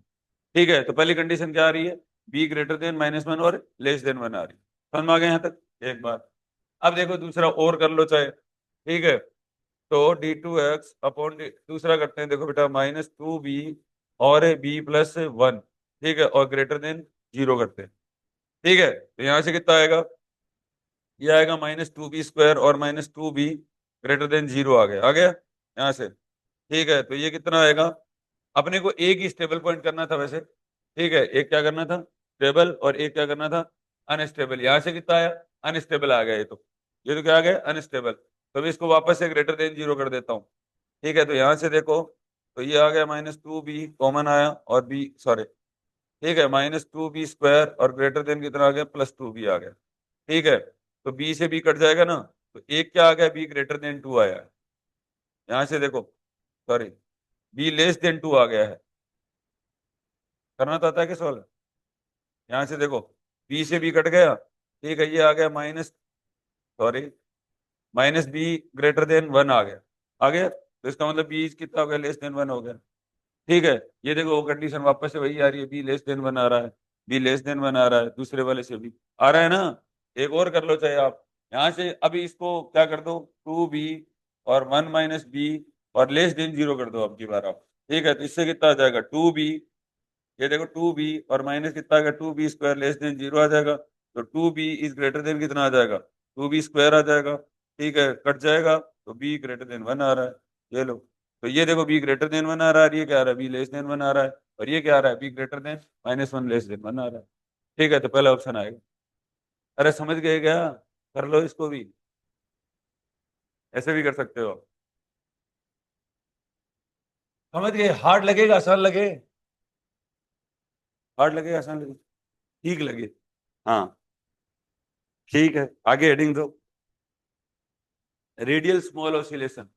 ठीक है, तो पहली कंडीशन क्या आ रही है? बी ग्रेटर देन -1 और लेस देन 1 आ रही है। समझ में आ गया यहाँ तक? एक बार अब देखो दूसरा और कर लो चाहे। ठीक है, तो d2x अपॉन दूसरा करते हैं, देखो बेटा -2b और b+1। ठीक है, और ग्रेटर देन 0 करते हैं। ठीक है, तो यहाँ से कितना आएगा? ये आएगा -2b² और -2b ग्रेटर देन 0 आ गया, यहाँ से। ठीक है, तो ये कितना आएगा? अपने को एक ही स्टेबल पॉइंट करना था वैसे। ठीक है, एक क्या करना था? स्टेबल, और एक क्या करना था? अनस्टेबल। यहाँ से कितना आया? अनस्टेबल आ गया ये तो क्या आ गया? अनस्टेबल। तो मैं इसको वापस से ग्रेटर देन 0 कर देता हूँ। ठीक है, तो यहाँ से देखो, तो ये आ गया -2b कॉमन आया और b सॉरी। ठीक है, -2b² और ग्रेटर देन कितना आ गया? +2b आ गया। ठीक है, तो b से b कट जाएगा ना, तो एक क्या आ गया? b ग्रेटर देन 2 आया है। यहाँ से देखो, सॉरी, b लेस देन 2 आ गया है। करना तो आता है कि सॉल्व? यहाँ से देखो, b से b कट गया। ठीक है, ये आ गया सॉरी -b ग्रेटर देन 1 आ गया, तो इसका मतलब b कितना हो गया? लेस देन 1 हो गया। ठीक है, ये देखो वो कंडीशन वापस से वही आ रही है, बी लेस देन 1 आ रहा है, बी लेस देन 1 आ रहा है, दूसरे वाले से भी आ रहा है ना। एक और कर लो चाहे आप, यहाँ से अभी इसको क्या कर दो, 2b और 1 - b और लेस देन 0 कर दो अब की बार आप। ठीक है, तो इससे कितना आ जाएगा? 2b, ये देखो 2b और माइनस कितना आ गया? 2b² लेस देन 0 आ जाएगा, तो 2b इज ग्रेटर देन कितना आ जाएगा? 2b² आ जाएगा। ठीक है, कट जाएगा, तो b ग्रेटर देन 1 आ रहा है। ये लो, तो ये देखो b ग्रेटर देन 1 आ रहा है, और ये क्या आ रहा है? b लेस देन 1 आ रहा है, और ये क्या आ रहा है? b greater than -1 less than 1 आ रहा है। ठीक है, तो पहला ऑप्शन आएगा। अरे समझ गए क्या? कर लो इसको भी, ऐसे भी कर सकते हो। समझ गए? हार्ड लगेगा आसान लगे? हार्ड लगेगा आसान लगे? ठीक लगे? हाँ, ठीक है, आगे हेडिंग दो, रेडियल स्मॉल ऑसिलेशन।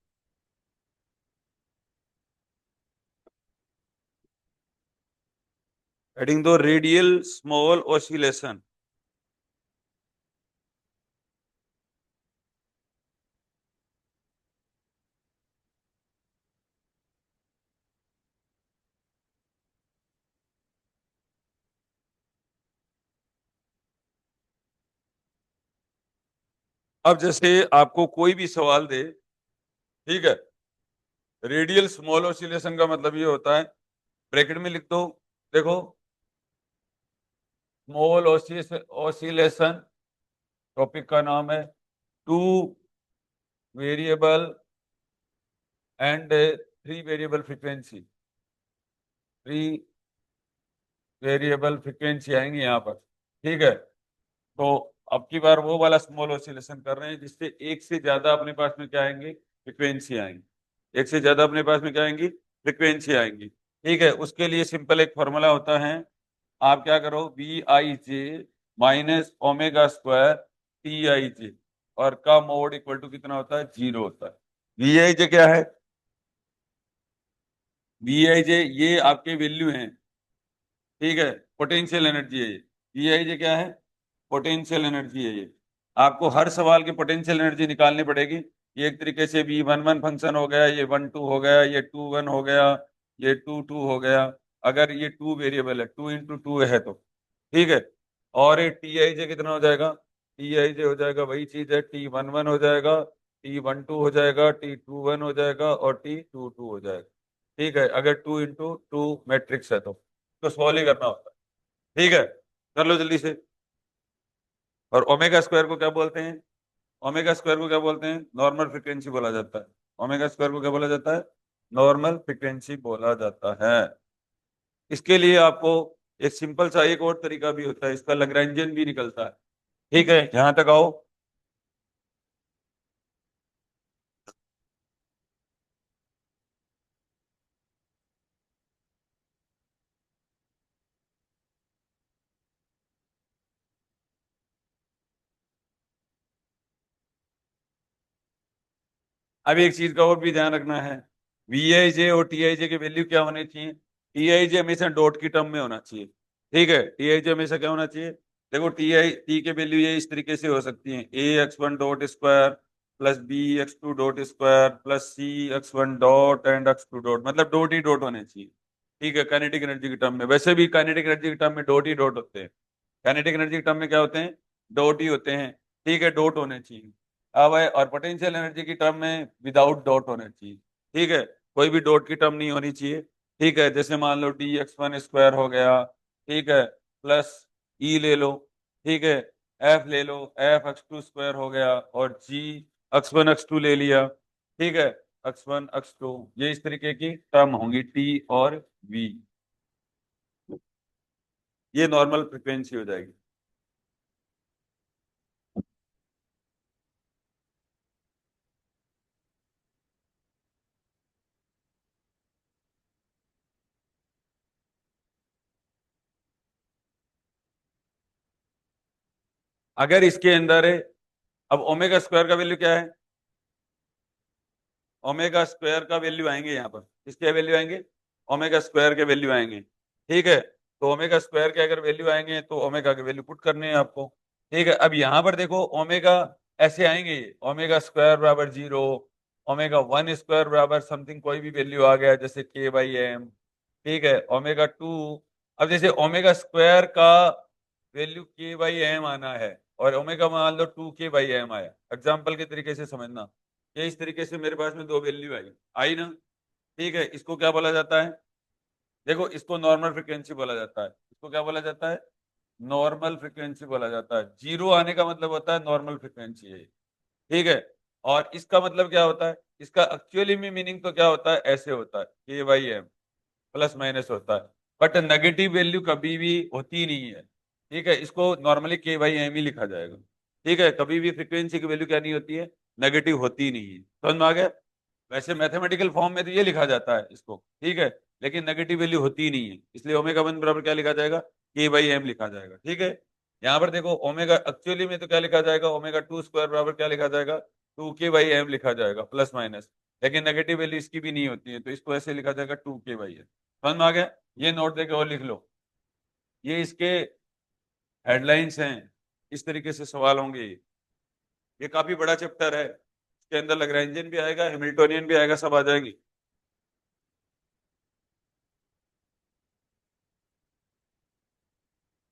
हेडिंग दो, रेडियल स्मॉल ऑसिलेशन। अब जैसे आपको कोई भी सवाल दे, ठीक है, रेडियल स्मॉल ऑसिलेशन का मतलब ये होता है, ब्रैकेट में लिख दो, देखो, स्मॉल ऑसिलेशन, टॉपिक का नाम है, two variable and three variable frequency, three variable frequency आएंगी यहाँ पर। ठीक है, तो अब की बार वो वाला स्मॉल ऑसिलेशन कर रहे हैं जिससे एक से ज्यादा अपने पास में क्या आएंगे? फ्रीक्वेंसी आएंगी। एक से ज्यादा अपने पास में क्या आएंगी? फ्रीक्वेंसी आएंगी। ठीक है, उसके लिए सिंपल एक फॉर्मूला होता है, आप क्या करो, VIJ -ω² TIJ, और का मोड इक्वल टू कितना होता है? 0 होता है। VIJ क्या है? VIJ ये आपके वैल्यू हैं। ठीक है, पोटेंशियल एनर्जी है ये। VIJ क्या है? पोटेंशियल एनर्जी है ये। आपको हर सवाल की पोटेंशियल एनर्जी निकालनी पड़ेगी। ये एक तरीके से V11 फंक्शन हो गया, ये 1 2 हो गया, ये 2 1 हो गया, ये 2 2 हो गया, अगर ये 2 वेरिएबल है, 2 × 2 है तो। ठीक है, और ये TIJ कितना हो जाएगा? TIJ हो जाएगा, वही चीज है, T11 हो जाएगा, T12 हो जाएगा, T21 हो जाएगा, और T22 हो जाएगा। ठीक है, अगर 2 × 2 मैट्रिक्स है तो सॉल्व ही करना होता है। ठीक है, कर लो जल्दी से। और ओमेगा स्क्वायर को क्या बोलते हैं? ओमेगा स्क्वायर को क्या बोलते हैं? नॉर्मल फ्रीक्वेंसी बोला जाता है। ओमेगा स्क्वायर को क्या बोला जाता है? नॉर्मल फ्रीक्वेंसी बोला जाता है। इसके लिए आपको एक सिंपल सा एक और तरीका भी होता है, इसका लैग्रेंजियन भी निकलता है। ठीक है, यहां तक आओ। अब एक चीज का और भी ध्यान रखना है, वी आई जे और टी आई जे की वैल्यू क्या होनी चाहिए। टी आई जे हमेशा डॉट की टर्म में होना चाहिए। ठीक है, टी आई जे हमेशा क्या होना चाहिए। देखो टी के वैल्यू ये इस तरीके से हो सकती है, ए x one dot square plus b x two dot square plus c x one dot and x two dot, मतलब डॉट ही डॉट होने चाहिए। ठीक है, काइनेटिक एनर्जी की टर्म में, वैसे भी काइनेटिक एनर्जी की टर्म में डॉट ही डॉट होते हैं। काइनेटिक एनर्जी के टर्म में क्या होते हैं, डॉट ही होते हैं। ठीक है, डॉट होने चाहिए। अब है, और पोटेंशियल एनर्जी की टर्म में विदाउट डॉट होने चाहिए। ठीक है, कोई भी डॉट की टर्म नहीं होनी चाहिए। ठीक है, जैसे मान लो डी एक्स वन स्क्वायर हो गया, ठीक है, प्लस ई ले लो, ठीक है, एफ ले लो, एफ एक्स टू स्क्वायर हो गया, और जी एक्स वन एक्स टू ले लिया। ठीक है, एक्स वन एक्स टू, ये इस तरीके की टर्म होंगी टी और वी। ये नॉर्मल फ्रिक्वेंसी हो जाएगी। अगर इसके अंदर है, अब ओमेगा स्क्वायर का वैल्यू क्या है, ओमेगा स्क्वायर का वैल्यू आएंगे यहाँ पर, किसके वैल्यू आएंगे, ओमेगा स्क्वायर के वैल्यू आएंगे। ठीक है, तो ओमेगा स्क्वायर के अगर वैल्यू आएंगे तो ओमेगा के वैल्यू पुट करने हैं आपको। ठीक है, अब यहाँ पर देखो ओमेगा ऐसे आएंगे, ओमेगा स्क्वायर बराबर 0, ओमेगा वन स्क्वायर बराबर समथिंग कोई भी वैल्यू आ गया जैसे के बाई एम। ठीक है, ओमेगा टू, अब जैसे ओमेगा स्क्वायर का वैल्यू के बाई एम आना है, और ओमेगा मान लो 2 के बाई एम आया, एग्जाम्पल के तरीके से समझना। ये इस तरीके से मेरे पास में दो वैल्यू आई आई ना। ठीक है, इसको क्या बोला जाता है, देखो इसको नॉर्मल फ्रिक्वेंसी बोला जाता है। इसको क्या बोला जाता है, नॉर्मल फ्रिक्वेंसी बोला जाता है। जीरो आने का मतलब होता है नॉर्मल फ्रिक्वेंसी है। ठीक है, और इसका मतलब क्या होता है, इसका एक्चुअली में मीनिंग तो क्या होता है, ऐसे होता है के बाई एम, प्लस माइनस होता है। बट नेगेटिव वैल्यू कभी भी होती नहीं है। ठीक है, इसको नॉर्मली के बाई एम ही लिखा जाएगा। ठीक है, कभी भी फ्रिक्वेंसी की वैल्यू क्या नहीं होती है, नेगेटिव होती नहीं है। समझ में आ गया। वैसे मैथमेटिकल फॉर्म में तो ये लिखा जाता है इसको। ठीक है, लेकिन नेगेटिव वैल्यू होती ही नहीं है, इसलिए ओमेगा वन बराबर क्या लिखा जाएगा, के बाई एम लिखा जाएगा। ठीक है, यहाँ पर देखो ओमेगा एक्चुअली में तो क्या लिखा जाएगा, ओमेगा टू स्क्वायर बराबर क्या लिखा जाएगा, 2 के बाई एम लिखा जाएगा, प्लस माइनस। लेकिन नेगेटिव वैल्यू इसकी भी नहीं होती है, तो इसको ऐसे लिखा जाएगा 2 के बाई एम। समझ में आ गया। ये नोट देके और लिख लो, ये इसके हेडलाइंस हैं, इस तरीके से सवाल होंगे। ये काफी बड़ा चैप्टर है, इसके अंदर लैग्रेंजियन भी आएगा, हैमिल्टोनियन भी आएगा, सब आ जाएंगे।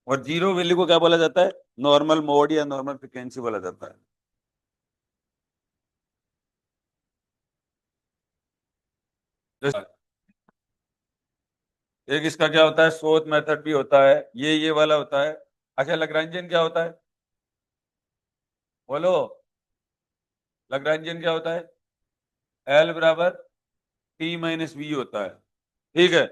और जीरो वैल्यू को क्या बोला जाता है, नॉर्मल मोड या नॉर्मल फ्रिक्वेंसी बोला जाता है। जैसे एक इसका क्या होता है, शोध मेथड भी होता है, ये वाला होता है। अच्छा, लैग्रेंजियन क्या होता है, बोलो। लैग्रेंजियन क्या होता है, एल बराबर टी माइनस वी होता है। ठीक है,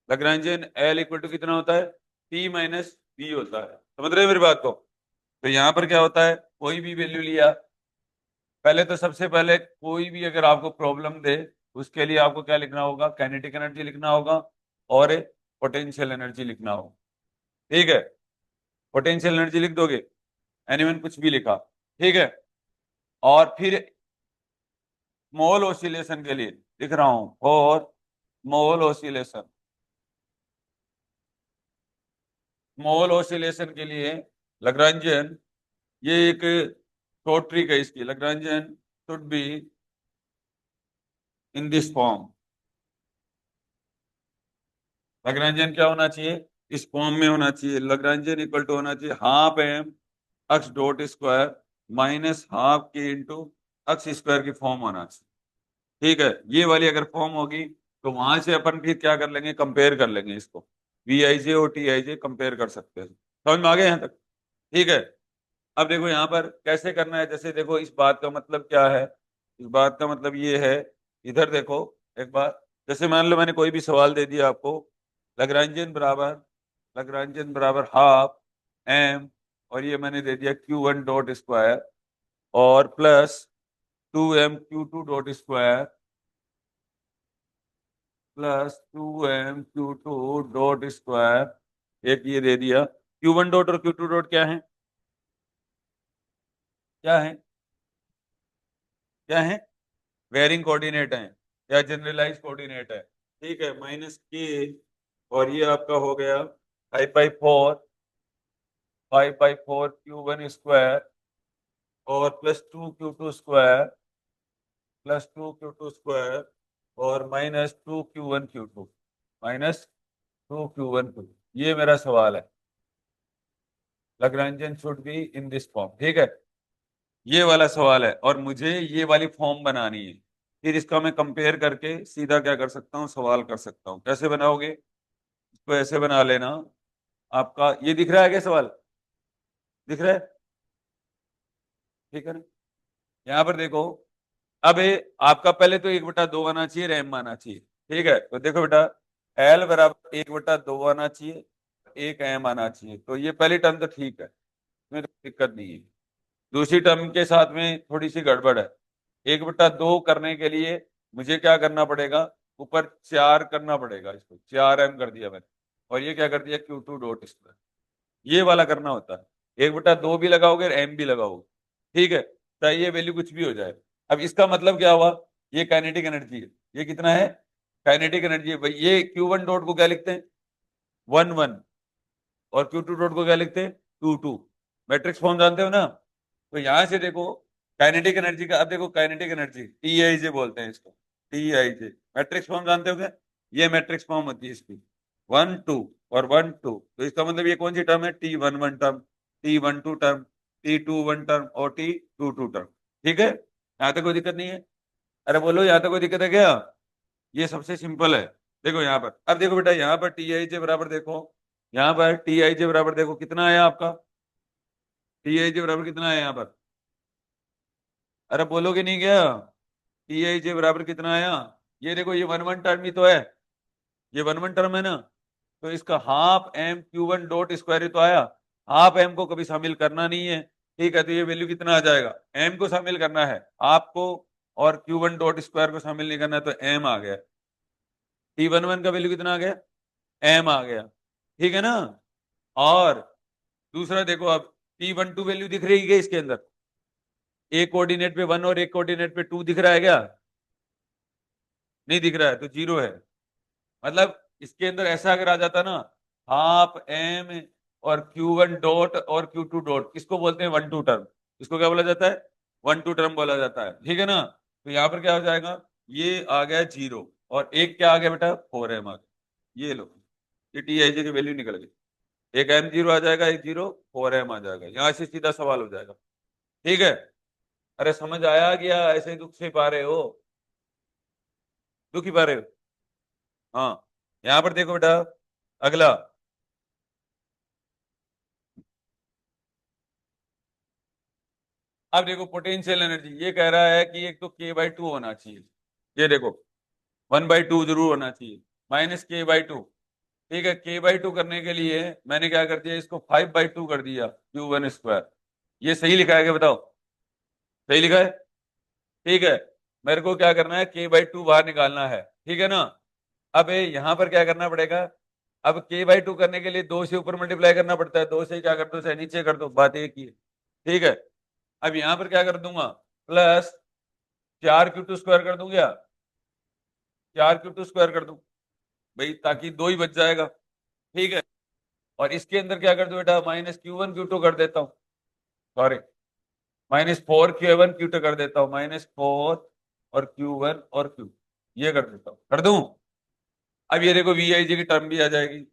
लैग्रेंजियन एल इक्वल टू कितना होता है, टी माइनस वी होता है। समझ रहे हो मेरी बात को। तो यहाँ पर क्या होता है, कोई भी वैल्यू लिया, पहले तो सबसे पहले कोई भी अगर आपको प्रॉब्लम दे, उसके लिए आपको क्या लिखना होगा, काइनेटिक एनर्जी लिखना होगा और पोटेंशियल एनर्जी लिखना होगा। ठीक है, पोटेंशियल एनर्जी लिख दोगे, एनीवन कुछ भी लिखा। ठीक है, और फिर स्मॉल ऑसिलेशन के लिए लिख रहा हूं, और स्मॉल ऑसिलेशन, स्मॉल ऑसिलेशन के लिए लैग्रेंजियन, ये एक शॉर्ट ट्रिक है इसकी, Lagrangian should be in this form. Lagrangian क्या होना चाहिए, इस फॉर्म में होना चाहिए। लैग्रेंजियन इक्वल टू होना चाहिए half m x dot square minus half के इंटू एक्स स्क्वायर की फॉर्म होना चाहिए। ठीक है, ये वाली अगर फॉर्म होगी तो वहां से अपन फिर क्या कर लेंगे, कंपेयर कर लेंगे इसको, वी आई जे और टी आई जे कंपेयर कर सकते हैं। समझ में आ गया यहाँ तक। ठीक है, अब देखो यहाँ पर कैसे करना है, जैसे देखो इस बात का मतलब क्या है, इस बात का मतलब ये है, इधर देखो एक बार, जैसे मान लो मैंने कोई भी सवाल दे दिया आपको, लैग्रेंजियन बराबर लग्रांजियन बराबर हाफ एम, और ये मैंने दे दिया Q1 डॉट स्क्वायर, और plus 2m Q2 dot square, plus 2m Q2 dot square, एक ये दे दिया। Q1 डॉट और Q2 डॉट क्या है, क्या है, क्या है? वेरिंग कोऑर्डिनेट है या जनरलाइज कोऑर्डिनेट है, ठीक है। माइनस के, और ये आपका हो गया 5/4, 5/4 Q1 स्क्वायर, और plus 2 Q2 square, plus 2 Q2 square, और minus 2 Q1 Q2, minus 2 Q1 Q2। ये मेरा सवाल है, Lagrangian should be in this form, ठीक है। ये वाला सवाल है और मुझे ये वाली फॉर्म बनानी है। फिर इसका मैं कंपेयर करके सीधा क्या कर सकता हूँ, सवाल कर सकता हूँ। कैसे बनाओगे? इसको ऐसे बना लेना। आपका ये दिख रहा है क्या सवाल? दिख रहा है? ठीक है ना? यहाँ पर देखो, अब ये आपका पहले तो 1/2 आना चाहिए, रैम आना चाहिए, ठीक है। तो देखो बेटा, एल बराबर 1/2 आना चाहिए, एक एम आना चाहिए, तो ये पहली टर्म तो ठीक है, इसमें तो दिक्कत नहीं है। दूसरी टर्म के साथ में थोड़ी सी गड़बड़ है। 1/2 करने के लिए मुझे क्या करना पड़ेगा, ऊपर 4 करना पड़ेगा, इसको 4m कर दिया मैंने, और ये क्या कर दिया Q2 डॉट स्क्वायर, ये वाला करना होता है। 1/2 भी लगाओगे, एम भी लगाओगे, ठीक है, चाहे ये वैल्यू कुछ भी हो जाए। अब इसका मतलब क्या हुआ, ये काइनेटिक एनर्जी है, ये कितना है, काइनेटिक एनर्जी है भाई। ये Q1 डॉट को क्या लिखते हैं, 1 1, और Q2 डॉट को क्या लिखते हैं, 2 2। मैट्रिक्स फॉर्म जानते हो ना? तो यहां से देखो काइनेटिक एनर्जी का, अब देखो काइनेटिक एनर्जी TIJ बोलते हैं इसको, TIJ। मैट्रिक्स फॉर्म जानते हो क्या? ये मैट्रिक्स फॉर्म होती है इसकी, 1 2 और 1 2। तो इसका मतलब ये कौन सी टर्म है, T11 term, T12 term, T21 term, और T22 टर्म, ठीक है। यहाँ तक कोई दिक्कत नहीं है? अरे बोलो, यहाँ तक कोई दिक्कत है क्या? ये सबसे सिंपल है। देखो यहाँ पर, अब देखो बेटा, यहाँ पर TIJ बराबर देखो, यहाँ पर TIJ बराबर देखो कितना आया आपका, TIJ बराबर कितना आया यहाँ पर? अरे बोलोगे नहीं क्या? TIJ बराबर कितना आया? ये देखो, ये 1 1 टर्म ही तो है, ये 1 1 टर्म है ना, तो इसका half m Q1 dot square ही तो आया। हाफ एम को कभी शामिल करना नहीं है, ठीक है, तो ये वैल्यू कितना आ जाएगा, एम को शामिल करना है आपको, और Q1 डॉट स्क्वायर को शामिल नहीं करना है, तो एम आ गया। T11 का वैल्यू कितना आ गया, एम आ गया, ठीक है ना। और दूसरा देखो, अब T12 वैल्यू दिख रही है इसके अंदर, एक कोऑर्डिनेट पे 1 और एक कोऑर्डिनेट पे 2 दिख रहा है क्या? नहीं दिख रहा है, तो 0 है। मतलब इसके अंदर ऐसा अगर आ जाता ना, हाफ एम और Q1 डॉट और Q2 डॉट, किसको बोलते हैं, 1 2 टर्म, इसको क्या बोला जाता है, 1 2 टर्म बोला जाता है, ठीक है ना। तो यहाँ पर क्या हो जाएगा, ये आ गया 0, और एक क्या आ गया बेटा, 4m आ गया। ये लो, ये TIJ की वैल्यू निकल गई, एक m0 आ जाएगा, एक 0, 4m आ जाएगा, यहाँ से सीधा सवाल हो जाएगा, ठीक है। अरे समझ आया गया, ऐसे ही दुख से पा रहे हो, दुख ही पा रहे हो। हाँ, यहाँ पर देखो बेटा, अगला, अब देखो पोटेंशियल एनर्जी, ये कह रहा है कि एक तो K/2 होना चाहिए, ये देखो 1/2 जरूर होना चाहिए, माइनस K/2, ठीक है। K/2 करने के लिए मैंने क्या कर दिया, इसको 5/2 कर दिया Q1 स्क्वायर। ये सही लिखा है क्या, बताओ? सही लिखा है, ठीक है। मेरे को क्या करना है, K/2 बाहर निकालना है, ठीक है ना। अब यहाँ पर क्या करना पड़ेगा, अब K/2 करने के लिए 2 से ऊपर मल्टीप्लाई करना पड़ता है, 2 से क्या कर दो, चाहे नीचे कर दो, बात एक ही है, ठीक है। अब यहाँ पर क्या कर दूंगा, प्लस 4 Q2 स्क्वायर कर दूं क्या, 4 Q2 स्क्वायर कर दूं भाई, ताकि 2 ही बच जाएगा, ठीक है। और इसके अंदर क्या कर दूं बेटा, माइनस Q1 Q2 कर देता हूँ, सॉरी, -4 Q1 Q2 कर देता हूँ, -4 और Q1 और Q, ये कर देता हूँ, कर दूं। अब ये देखो VIJ की टर्म भी आ जाएगी।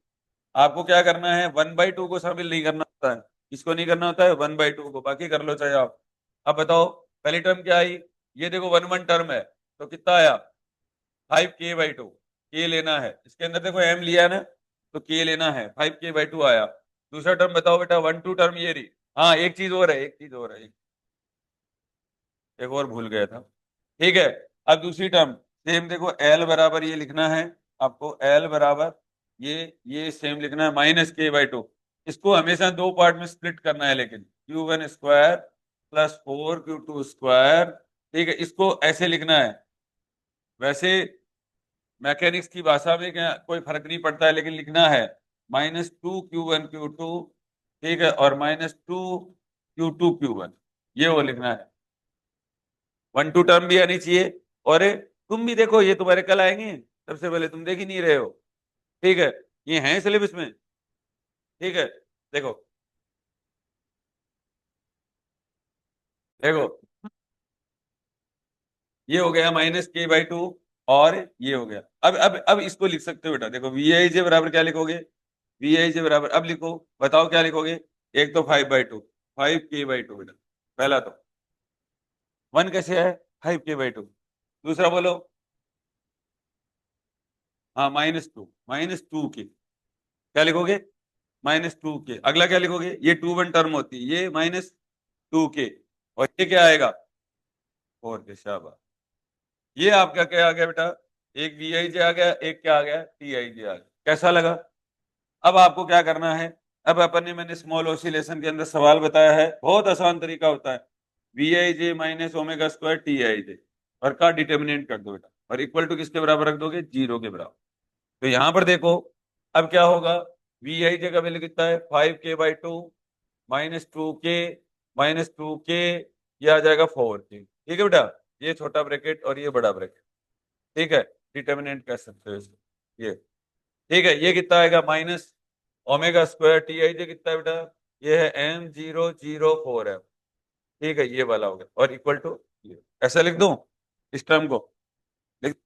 आपको क्या करना है, 1/2 को शामिल नहीं करना होता है, किसको नहीं करना होता है, 1/2 को, बाकी कर लो चाहे आप। अब बताओ, पहली टर्म क्या आई, ये देखो 1 1 टर्म है, तो कितना आया, 5K/2, के लेना है, इसके अंदर देखो m लिया है ना, तो के लेना है, 5K/2 आया। दूसरा टर्म बताओ बेटा, 1 2 टर्म ये रही। हाँ, एक चीज और है, एक चीज और है, एक और भूल गया था, ठीक है। अब दूसरी टर्म सेम देखो, एल बराबर ये लिखना है आपको, एल बराबर ये सेम लिखना है -k/2। इसको हमेशा दो पार्ट में स्प्लिट करना है, लेकिन Q1² + 4Q2²। ठीक है, इसको ऐसे लिखना है। वैसे मैकेनिक्स की भाषा में क्या कोई फर्क नहीं पड़ता है, लेकिन लिखना है -2Q1Q2। ठीक है, और -2Q2Q1, ये वो लिखना है। 1 2 टर्म भी आनी चाहिए। और तुम भी देखो, ये तुम्हारे कल आएंगे, सबसे पहले तुम देख ही नहीं रहे हो। ठीक है, ये है सिलेबस में। ठीक है, देखो देखो, ये हो गया -k/2, और ये हो गया। अब इसको लिख सकते हो बेटा, देखो Vij बराबर क्या लिखोगे? Vij बराबर, अब लिखो, बताओ क्या लिखोगे? एक तो 5/2, 5k/2 बेटा, पहला तो। 1 कैसे है? 5k/2। दूसरा बोलो। हाँ, -2 क्या लिखोगे? -2k। अगला क्या लिखोगे? ये 2 1 टर्म होती है, ये -2k। और ये क्या आएगा? 4k। शाबाश। ये आपका क्या आ गया बेटा? एक Vij आ गया, एक क्या आ गया? Tij आ गया। कैसा लगा? अब आपको क्या करना है? अब अपन ने, मैंने स्मॉल ऑसिलेशन के अंदर सवाल बताया है, बहुत आसान तरीका होता है। Vij -ω² Tij, और का डिटर्मिनेंट कर दो बेटा, और इक्वल टू किसके बराबर रख दोगे? 0 के बराबर। तो यहां पर देखो, अब क्या होगा? Vij का वैल्यू कितना है? 5k/2 -2k -2k, ये आ जाएगा 4k। ठीक है बेटा, ये छोटा ब्रैकेट और ये बड़ा ब्रैकेट। ठीक है, डिटर्मिनेंट कह सकते हो इसको ये। ठीक है, ये कितना आएगा? -ω² Tij कितना है बेटा? ये है M004 है। ठीक है, ये वाला हो गया, और इक्वल टू ऐसा लिख दूं इस टर्म को? लिख।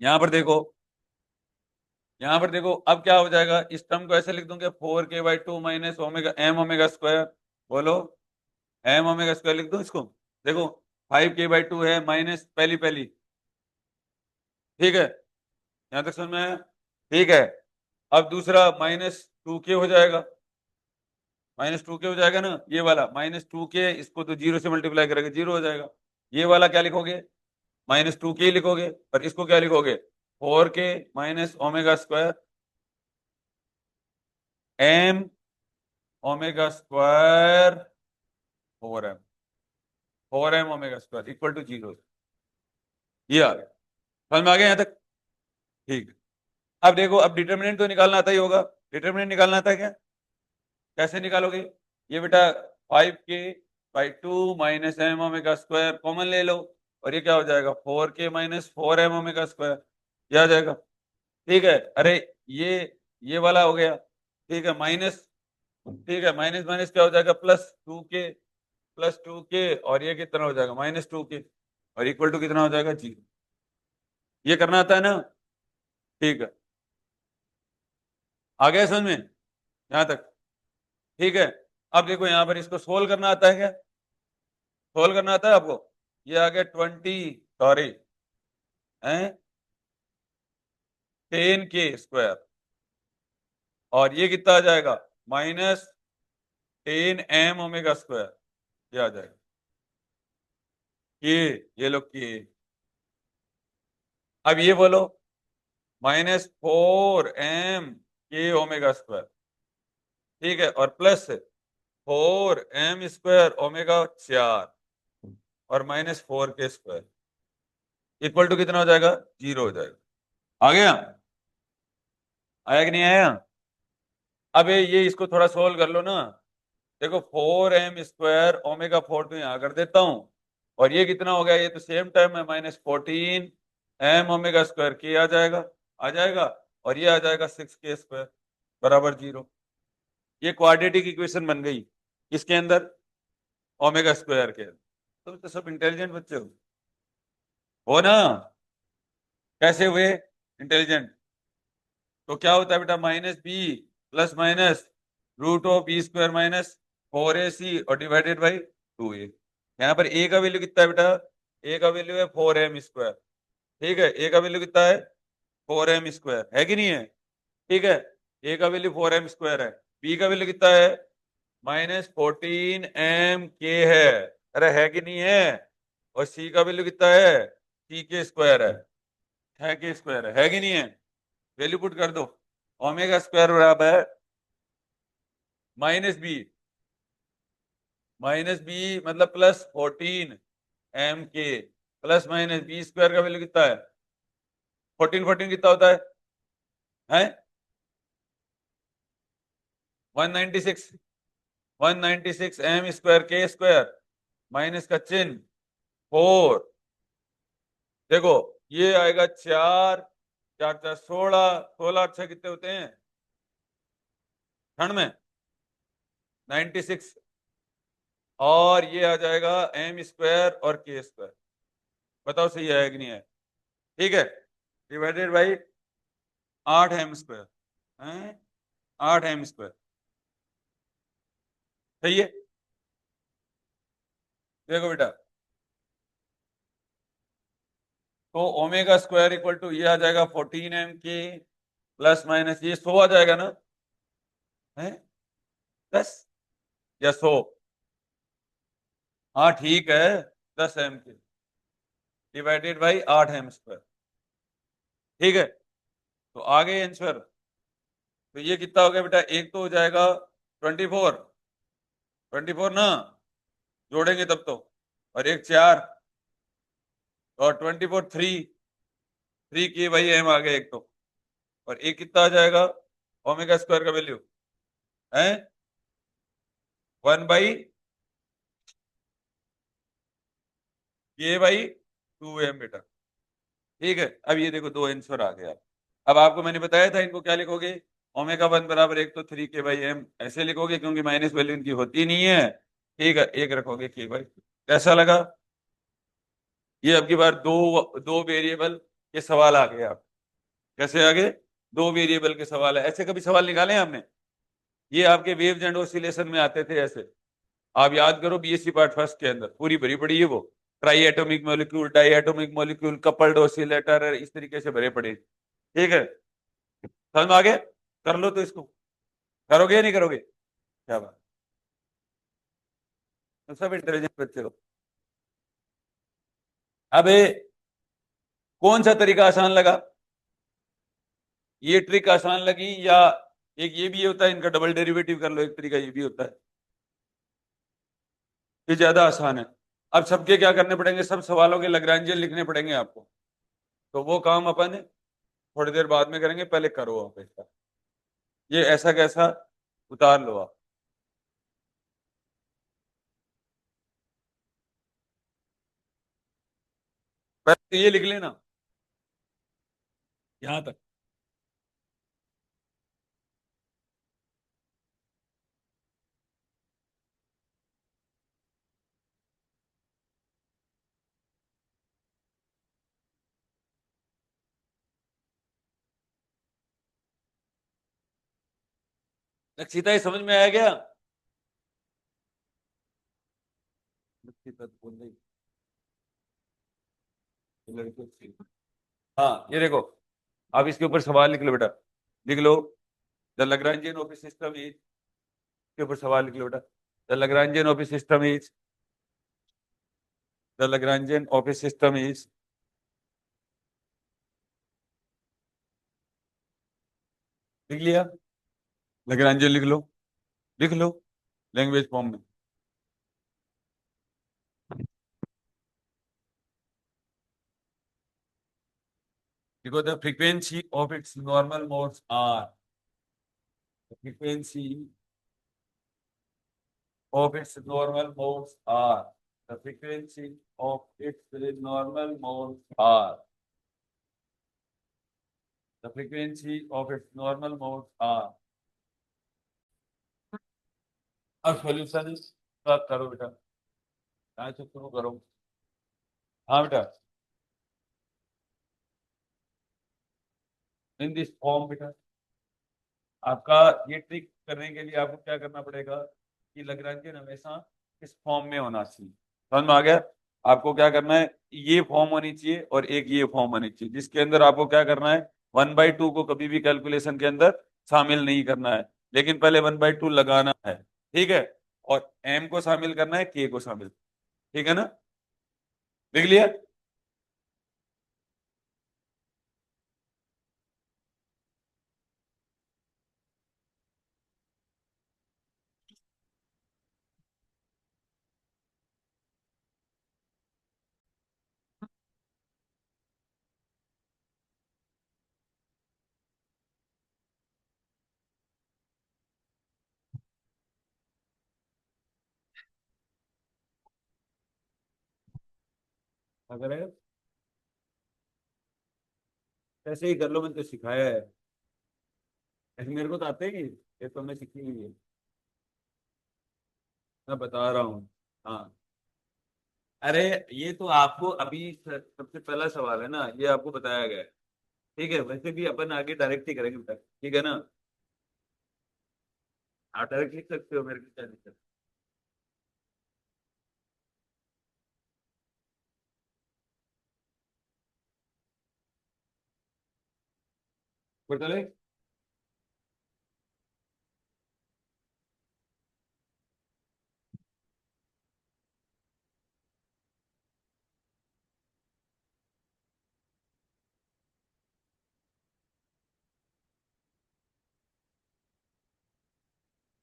यहां पर देखो, यहां पर देखो, अब क्या हो जाएगा? इस टर्म को ऐसे लिख दूंगे, 4k/2 -m⍵²। बोलो, m⍵² लिख दो इसको। देखो, 5k/2 है, माइनस पहली पहली। ठीक है, यहां तक समझ में आया? ठीक है, अब दूसरा -2k हो जाएगा। -2k हो जाएगा ना, ये वाला -2k, इसको तो 0 से मल्टीप्लाई करेंगे, 0 हो जाएगा। ये वाला क्या लिखोगे? -2k लिखोगे, और इसको क्या लिखोगे? 4k -ω² m⍵², 4m ω² equal to 0। ये आ गया, समझ में आ गया यहाँ तक? ठीक है, अब देखो, अब डिटर्मिनेंट तो निकालना आता ही होगा। डिटर्मिनेंट निकालना आता है क्या? कैसे निकालोगे? ये बेटा 5k/2 -m⍵² कॉमन ले लो, और ये क्या हो जाएगा? 4k -4m⍵², ये आ जाएगा। ठीक है, अरे ये ये वाला हो गया। ठीक है, माइनस, ठीक है, माइनस माइनस क्या हो जाएगा? +2k और ये कितना हो जाएगा? -2k, और इक्वल टू कितना हो जाएगा? 0। ये करना आता है ना? ठीक है, आ गया समझ में यहां तक? ठीक है, अब देखो यहां पर इसको सोल्व करना आता है क्या? सोल्व करना आता है आपको? ये आ गया 10k², और ये कितना आ जाएगा? -10m⍵², ये आ जाएगा। ये लो के। अब ये बोलो, -4m⍵²। ठीक है, और +4m²ω4, और -4k², इक्वल टू कितना हो जाएगा? 0 हो जाएगा। आ गया? आया कि नहीं आया? अब ये इसको थोड़ा सोल्व कर लो ना। देखो, 4m²ω4 तो यहाँ कर देता हूं, और ये कितना हो गया? ये तो सेम टाइम है, -14m⍵² के आ जाएगा। आ जाएगा, और ये आ जाएगा 6k² बराबर 0। ये क्वाड्रेटिक इक्वेशन बन गई इसके अंदर, ω² के। तुम तो सब इंटेलिजेंट बच्चे हो ना? कैसे हुए इंटेलिजेंट? तो क्या होता है बेटा? -b ± √b² -4ac, और डिवाइडेड बाई 2a। यहाँ पर a का वैल्यू कितना है बेटा? a का वैल्यू है 4m²। ठीक है, a का वैल्यू कितना है? 4m² है कि नहीं है? ठीक है, a का वैल्यू 4m² है। b का वैल्यू कितना है? -14m k है। अरे है कि नहीं है? और c का वैल्यू कितना है? c k² है। k² है कि नहीं है? वैल्यू पुट कर दो। ओमेगा स्क्वायर बराबर माइनस बी मतलब +14 m के प्लस माइनस बी स्क्वायर का वैल्यू कितना है? 14 14 कितना होता है 196 196 m² के स्क्वायर माइनस का चिन्ह 4। देखो ये आएगा 4 4 4 16 16 अच्छा कितने होते हैं ठंड में 96 और ये आ जाएगा m² और k²। बताओ सही है कि नहीं है? ठीक है डिवाइडेड बाई 8 m² है 8 m²। सही है। देखो बेटा तो ओमेगा स्क्वायर इक्वल टू ये आ जाएगा 14 m के प्लस माइनस ये 100 आ जाएगा ना है 10 या 100। हाँ ठीक है 10 m के डिवाइडेड बाई 8 m²। ठीक है तो आगे आंसर तो ये कितना हो गया बेटा एक तो हो जाएगा 24 24 ना जोड़ेंगे तब तो और एक 4 और 24 3 की भाई एम आ गया एक तो और एक कितना आ जाएगा ओमेगा स्क्वायर का वैल्यू है 1/k/2m बेटा। ठीक है अब ये देखो दो आंसर आ गया। अब आपको मैंने बताया था इनको क्या लिखोगे ओमेगा 1 बराबर एक तो 3k/m ऐसे लिखोगे क्योंकि माइनस वैल्यू इनकी होती नहीं है। ठीक है एक रखोगे k/। कैसा लगा? ये अब की बार दो दो वेरिएबल के सवाल आ गए आप कैसे आगे दो वेरिएबल के सवाल है ऐसे कभी सवाल निकाले हैं आपने? ये आपके वेव्स एंड ऑसिलेशन में आते थे ऐसे। आप याद करो बीएससी पार्ट फर्स्ट के अंदर पूरी भरी पड़ी है वो try atomic molecule di atomic molecule coupled oscillator इस तरीके से भरे पड़े। ठीक है समझ में आ गया? कर लो तो इसको करोगे या नहीं करोगे? क्या बात तो सब इंटेलिजेंट बच्चे हो। अब कौन सा तरीका आसान लगा? ये ट्रिक आसान लगी या एक ये भी होता है इनका डबल डेरिवेटिव कर लो एक तरीका ये भी होता है ये ज्यादा आसान है। अब सबके क्या करने पड़ेंगे सब सवालों के लैग्रेंजियन लिखने पड़ेंगे आपको। तो वो काम अपन थोड़ी देर बाद में करेंगे पहले करो आप ऐसा ये ऐसा कैसा उतार लो आप। पहले तो ये लिख लेना यहां तक। लक्षिता ये समझ में आया क्या? लक्षिता तो बोल रही है, लड़की अच्छी। हाँ ये देखो आप इसके ऊपर सवाल लिख लो बेटा लिख लो the Lagrangian of system is के ऊपर सवाल लिख लो बेटा the Lagrangian of system is the Lagrangian of system is लिख लिया लैग्रेंजियन लिख लो लैंग्वेज फॉर्म में। देखो the frequency of its normal modes are the frequency of its normal modes are the frequency of its normal modes are the frequency of its normal modes are। अब सॉल्यूशन बात करो बेटा यहाँ से शुरू करो। हाँ बेटा इन दिस फॉर्म बेटा आपका ये ट्रिक करने के लिए आपको क्या करना पड़ेगा कि लैग्रेंजियन हमेशा इस फॉर्म में होना चाहिए। समझ में आ गया? आपको क्या करना है ये फॉर्म होनी चाहिए और एक ये फॉर्म होनी चाहिए जिसके अंदर आपको क्या करना है 1/2 को कभी भी कैलकुलेशन के अंदर शामिल नहीं करना है लेकिन पहले 1/2 लगाना है। ठीक है और m को शामिल करना है k को शामिल। ठीक है ना लिख लिया? अगर है ऐसे ही कर लो, मैंने तो सिखाया है। ऐसे मेरे को तो आते ही, ये तो मैं सीखी हुई है। मैं बता रहा हूँ। हाँ। अरे ये तो आपको अभी सबसे पहला सवाल है ना, ये आपको बताया गया है। ठीक है, वैसे भी अपन आगे डायरेक्ट ही करेंगे बेटा, ठीक है ना। आप डायरेक्ट लिख सकते हो, मेरे को क्या दिक्कत है। चले।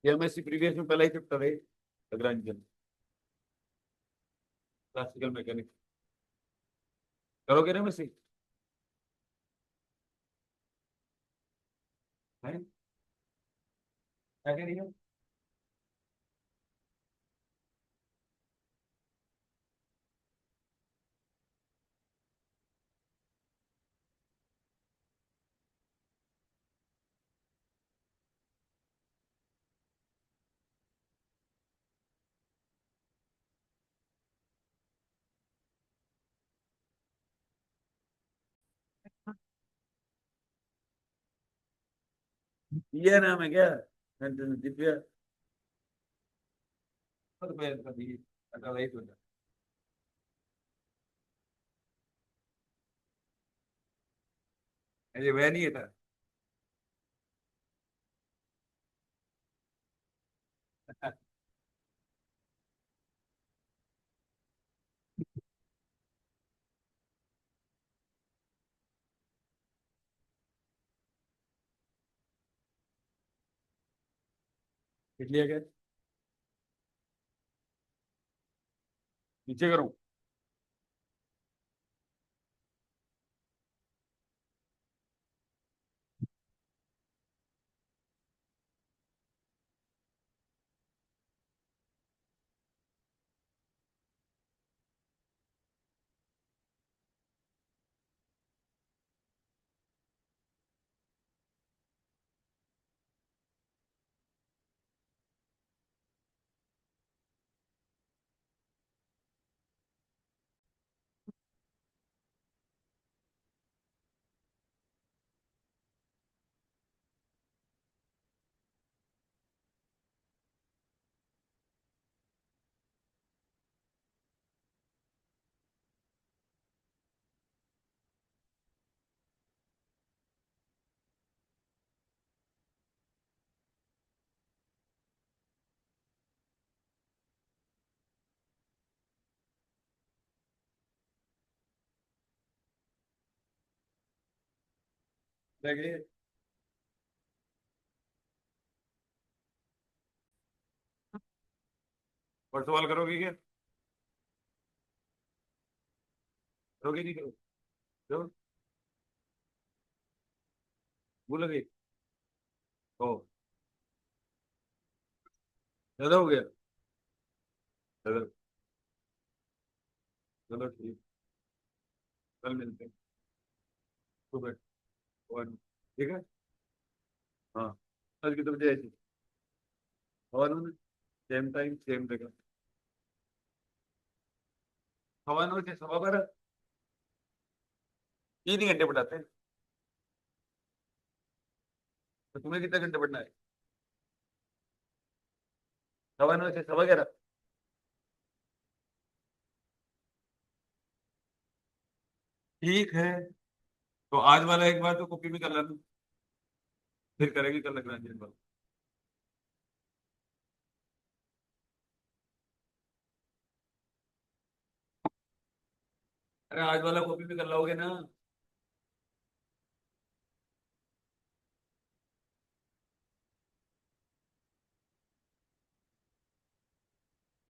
ये एमएससी प्रीवियस में पहला ही चैप्टर है, लैग्रेंजियन क्लासिकल मैकेनिक्स। करोगे ना एमएससी? है क्या कह रही हो? ये नाम है क्या? दिव्या। तो मैं कभी अकेला ही सोचा। अरे वह नहीं था। लिख लिया क्या? नीचे करूँ? देखिए। और सवाल करोगे क्या? करोगे नहीं करो? करो। बोलोगे? ओ। ज्यादा हो गया? चलो। चलो ठीक। कल मिलते हैं। सुबह। वन। ठीक है। हाँ। आज कितने बजे आई थी? हवा में। सेम टाइम सेम जगह। हवा नौ से 12:15। 3 ही घंटे पढ़ाते हैं। तो तुम्हें कितने घंटे पढ़ना है? 9:15 से 11:15। ठीक है। तो आज वाला एक बार तो कॉपी में कर लेना। फिर करेंगे कल लग्रांजियन वाला। अरे आज वाला कॉपी में कर लोगे ना?